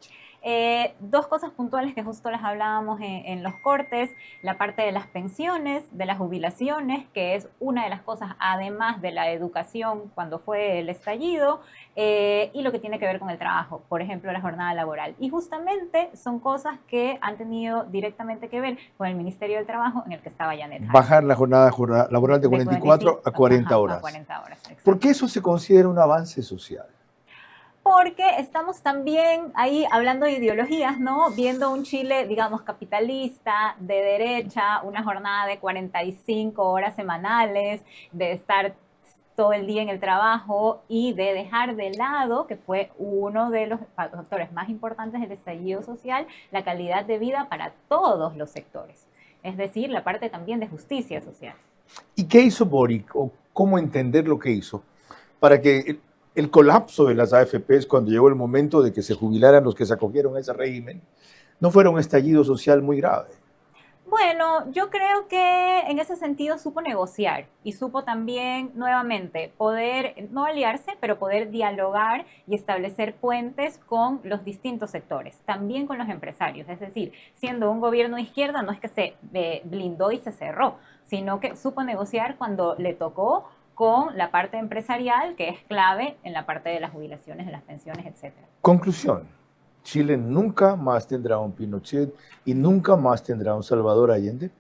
Dos cosas puntuales que justo las hablábamos en los cortes, la parte de las pensiones, de las jubilaciones, que es una de las cosas, además de la educación cuando fue el estallido, y lo que tiene que ver con el trabajo, por ejemplo, la jornada laboral. Y justamente son cosas que han tenido directamente que ver con el Ministerio del Trabajo en el que estaba Janet Jara. Bajar la jornada laboral de 44 a 40 horas. A 40 horas, exacto. ¿Por qué eso se considera un avance social? Porque estamos también ahí hablando de ideologías, ¿no? Viendo un Chile, digamos, capitalista, de derecha, una jornada de 45 horas semanales, de estar todo el día en el trabajo y de dejar de lado, que fue uno de los factores más importantes del estallido social, la calidad de vida para todos los sectores. Es decir, la parte también de justicia social. ¿Y qué hizo Boric? ¿O cómo entender lo que hizo? Para que el colapso de las AFPs, cuando llegó el momento de que se jubilaran los que se acogieron a ese régimen, no fuera un estallido social muy grave. Bueno, yo creo que en ese sentido supo negociar y supo también nuevamente poder, no aliarse, pero poder dialogar y establecer puentes con los distintos sectores, también con los empresarios. Es decir, siendo un gobierno de izquierda, no es que se blindó y se cerró, sino que supo negociar cuando le tocó con la parte empresarial, que es clave en la parte de las jubilaciones, de las pensiones, etc. Conclusión. Chile nunca más tendrá un Pinochet y nunca más tendrá un Salvador Allende.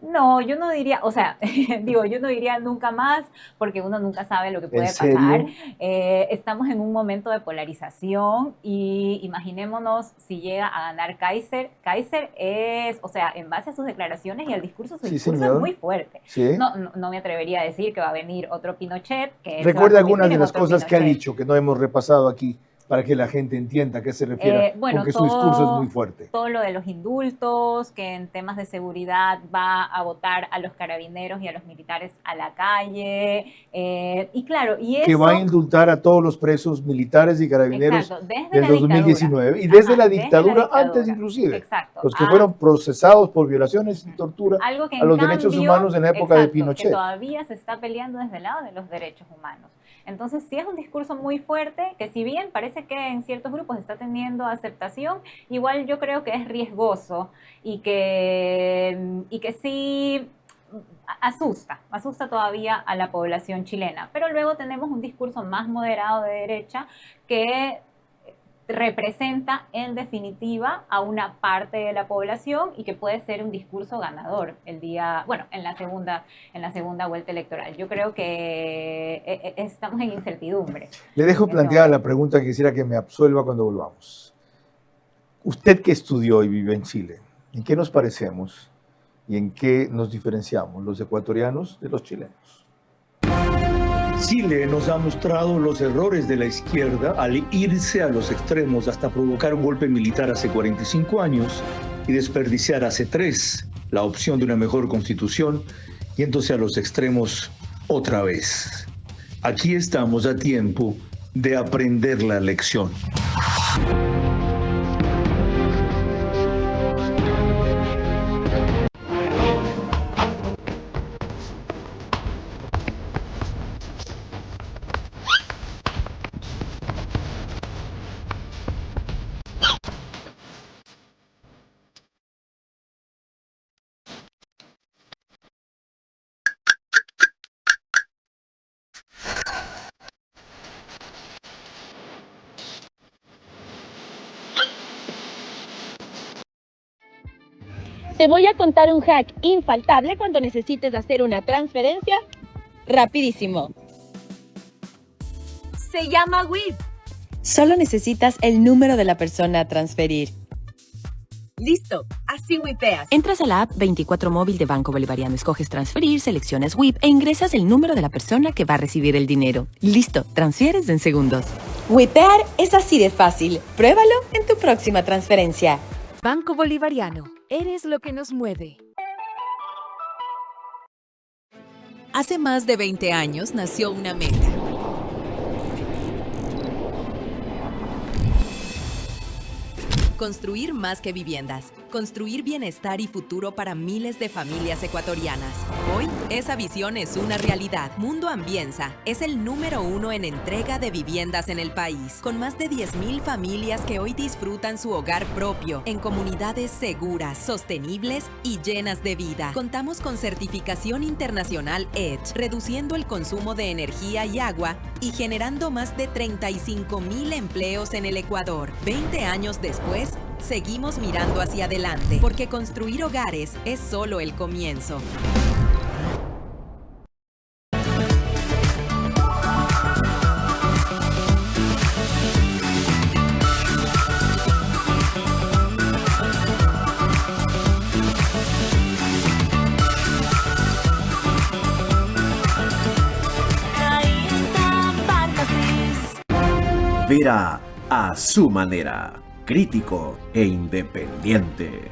No, yo no diría, o sea, yo no diría nunca más, porque uno nunca sabe lo que puede pasar. Estamos en un momento de polarización y imaginémonos si llega a ganar Kaiser. Kaiser es, o sea, en base a sus declaraciones y al discurso, su discurso es muy fuerte. Sí. No me atrevería a decir que va a venir otro Pinochet. Recuerda algunas de las cosas que ha dicho, que no hemos repasado aquí, para que la gente entienda a qué se refiere, porque su discurso es muy fuerte. Todo lo de los indultos, que en temas de seguridad va a votar a los carabineros y a los militares a la calle, y claro, y eso... Que va a indultar a todos los presos militares y carabineros del 2019, y desde la dictadura antes inclusive, los que fueron procesados por violaciones y tortura a los derechos humanos en la época de Pinochet. Que todavía se está peleando desde el lado de los derechos humanos. Entonces sí es un discurso muy fuerte, que si bien parece que en ciertos grupos está teniendo aceptación, igual yo creo que es riesgoso y que sí asusta todavía a la población chilena. Pero luego tenemos un discurso más moderado de derecha que representa en definitiva a una parte de la población y que puede ser un discurso ganador el día, bueno, en la segunda vuelta electoral. Yo creo que estamos en incertidumbre. Le dejo planteada la pregunta que quisiera que me absuelva cuando volvamos. Usted que estudió y vive en Chile, ¿en qué nos parecemos y en qué nos diferenciamos los ecuatorianos de los chilenos? Chile nos ha mostrado los errores de la izquierda al irse a los extremos hasta provocar un golpe militar hace 45 años y desperdiciar hace 3 la opción de una mejor constitución, yéndose a los extremos otra vez. Aquí estamos a tiempo de aprender la lección. Te voy a contar un hack infaltable cuando necesites hacer una transferencia rapidísimo. Se llama WIP. Solo necesitas el número de la persona a transferir. Listo, así wipeas. Entras a la app 24 móvil de Banco Bolivariano, escoges transferir, seleccionas WIP e ingresas el número de la persona que va a recibir el dinero. Listo, transfieres en segundos. Wipear es así de fácil. Pruébalo en tu próxima transferencia. Banco Bolivariano, eres lo que nos mueve. Hace más de 20 años nació una meta. Construir más que viviendas. Construir bienestar y futuro para miles de familias ecuatorianas. Hoy, esa visión es una realidad. Mundo Ambienza es el número 1 en entrega de viviendas en el país, con más de 10.000 familias que hoy disfrutan su hogar propio, en comunidades seguras, sostenibles y llenas de vida. Contamos con certificación internacional EDGE, reduciendo el consumo de energía y agua y generando más de 35.000 empleos en el Ecuador. 20 años después, seguimos mirando hacia adelante, porque construir hogares es solo el comienzo. Ahí Vera a su manera, crítico e independiente.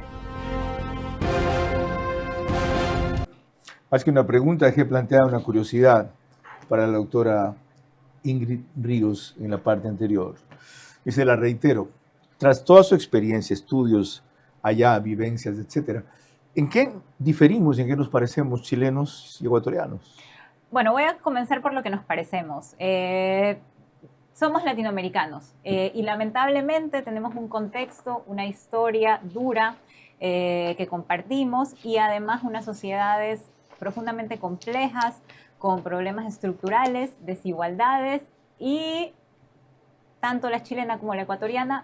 Más que una pregunta, dejé planteada una curiosidad para la doctora Ingrid Ríos en la parte anterior. Y se la reitero. Tras toda su experiencia, estudios allá, vivencias, etcétera, ¿en qué diferimos, en qué nos parecemos chilenos y ecuatorianos? Bueno, voy a comenzar por lo que nos parecemos. Somos latinoamericanos y lamentablemente tenemos un contexto, una historia dura que compartimos y además unas sociedades profundamente complejas, con problemas estructurales, desigualdades y tanto la chilena como la ecuatoriana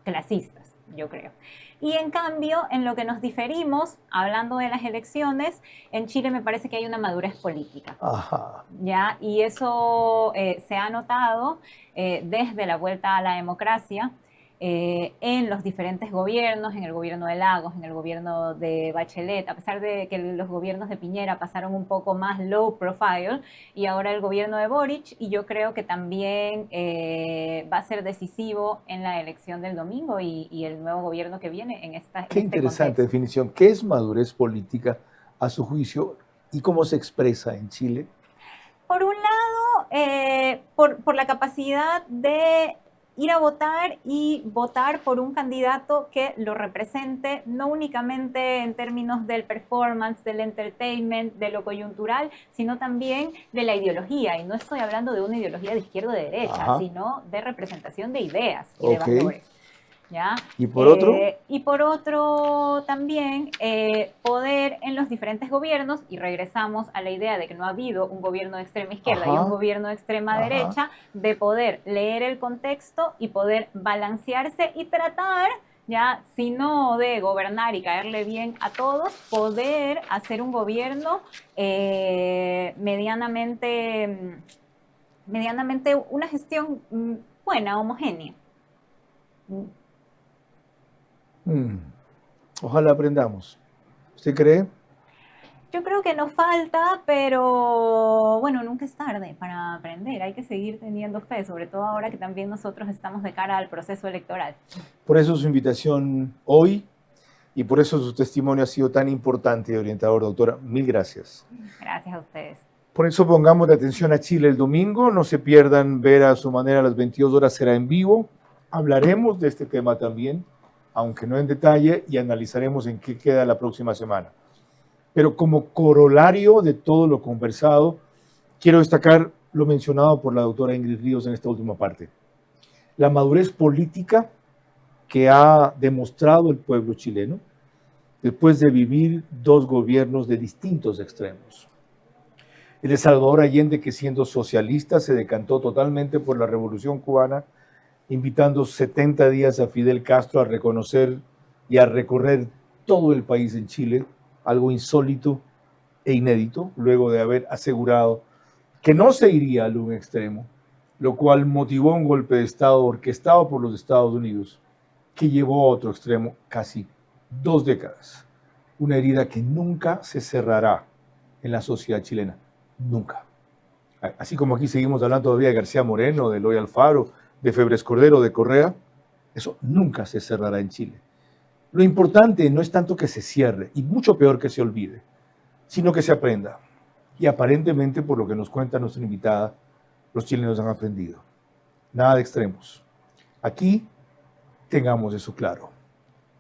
clasistas, yo creo. Y en cambio, en lo que nos diferimos, hablando de las elecciones, en Chile me parece que hay una madurez política. Ajá. ¿Ya? Y eso se ha notado desde la vuelta a la democracia en los diferentes gobiernos, en el gobierno de Lagos, en el gobierno de Bachelet, a pesar de que los gobiernos de Piñera pasaron un poco más low profile, y ahora el gobierno de Boric, y yo creo que también va a ser decisivo en la elección del domingo y el nuevo gobierno que viene en esta. Qué interesante definición. ¿Qué es madurez política a su juicio y cómo se expresa en Chile? Por un lado, por la capacidad de ir a votar y votar por un candidato que lo represente, no únicamente en términos del performance, del entertainment, de lo coyuntural, sino también de la ideología. Y no estoy hablando de una ideología de izquierda o de derecha, Ajá. sino de representación de ideas y de valores. ¿Ya? ¿Y por otro? Y por otro también poder en los diferentes gobiernos, y regresamos a la idea de que no ha habido un gobierno de extrema izquierda Ajá. y un gobierno de extrema Ajá. derecha, de poder leer el contexto y poder balancearse y tratar, ya, si no de gobernar y caerle bien a todos, poder hacer un gobierno medianamente una gestión buena, homogénea. Ojalá aprendamos. ¿Usted cree? Yo creo que nos falta, pero bueno, nunca es tarde para aprender. Hay que seguir teniendo fe, sobre todo ahora que también nosotros estamos de cara al proceso electoral. Por eso su invitación hoy y por eso su testimonio ha sido tan importante y orientador, doctora. Mil gracias. Gracias a ustedes. Por eso pongamos la atención a Chile el domingo. No se pierdan ver a su manera a las 22 horas, será en vivo. Hablaremos de este tema también, aunque no en detalle, y analizaremos en qué queda la próxima semana. Pero como corolario de todo lo conversado, quiero destacar lo mencionado por la doctora Ingrid Ríos en esta última parte. La madurez política que ha demostrado el pueblo chileno después de vivir dos gobiernos de distintos extremos. El de Salvador Allende, que siendo socialista se decantó totalmente por la Revolución Cubana, invitando 70 días a Fidel Castro a reconocer y a recorrer todo el país en Chile, algo insólito e inédito, luego de haber asegurado que no se iría al un extremo, lo cual motivó un golpe de Estado orquestado por los Estados Unidos, que llevó a otro extremo casi 2 décadas. Una herida que nunca se cerrará en la sociedad chilena, nunca. Así como aquí seguimos hablando todavía de García Moreno, de Eloy Alfaro, de Febres Cordero, de Correa, eso nunca se cerrará en Chile. Lo importante no es tanto que se cierre, y mucho peor que se olvide, sino que se aprenda. Y aparentemente, por lo que nos cuenta nuestra invitada, los chilenos han aprendido. Nada de extremos. Aquí tengamos eso claro.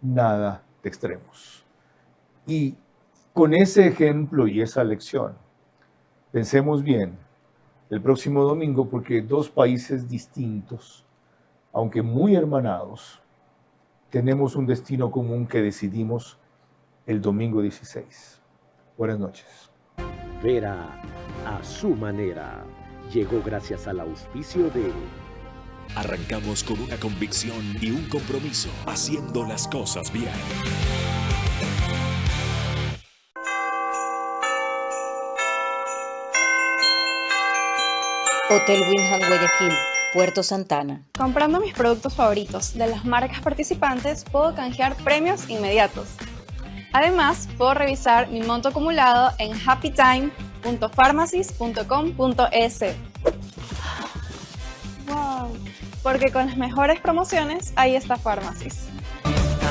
Nada de extremos. Y con ese ejemplo y esa lección, pensemos bien el próximo domingo, porque dos países distintos, aunque muy hermanados, tenemos un destino común que decidimos el domingo 16. Buenas noches. Vera a su manera llegó gracias al auspicio de... Arrancamos con una convicción y un compromiso, haciendo las cosas bien. Hotel Windham Guayaquil, Puerto Santana. Comprando mis productos favoritos de las marcas participantes, puedo canjear premios inmediatos. Además, puedo revisar mi monto acumulado en happytime.pharmacies.com.es. ¡Wow! Porque con las mejores promociones, ahí está Pharmacies.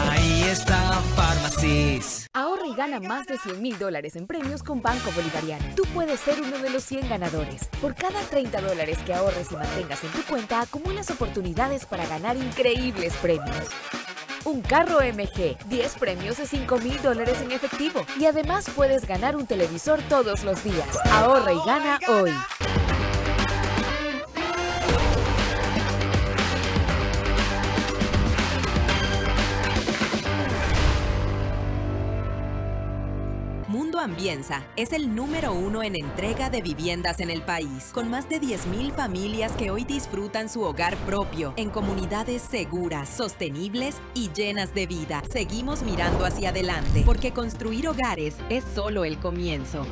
Ahí está Pharmacies. Ahorra y gana más de $100,000 en premios con Banco Bolivariano. Tú puedes ser uno de los 100 ganadores. Por cada $30 que ahorres y mantengas en tu cuenta, acumulas oportunidades para ganar increíbles premios. Un carro MG, 10 premios de $5,000 en efectivo. Y además puedes ganar un televisor todos los días. Ahorra y gana hoy. Mundo Ambienza es el número 1 en entrega de viviendas en el país, con más de 10.000 familias que hoy disfrutan su hogar propio en comunidades seguras, sostenibles y llenas de vida. Seguimos mirando hacia adelante, porque construir hogares es solo el comienzo.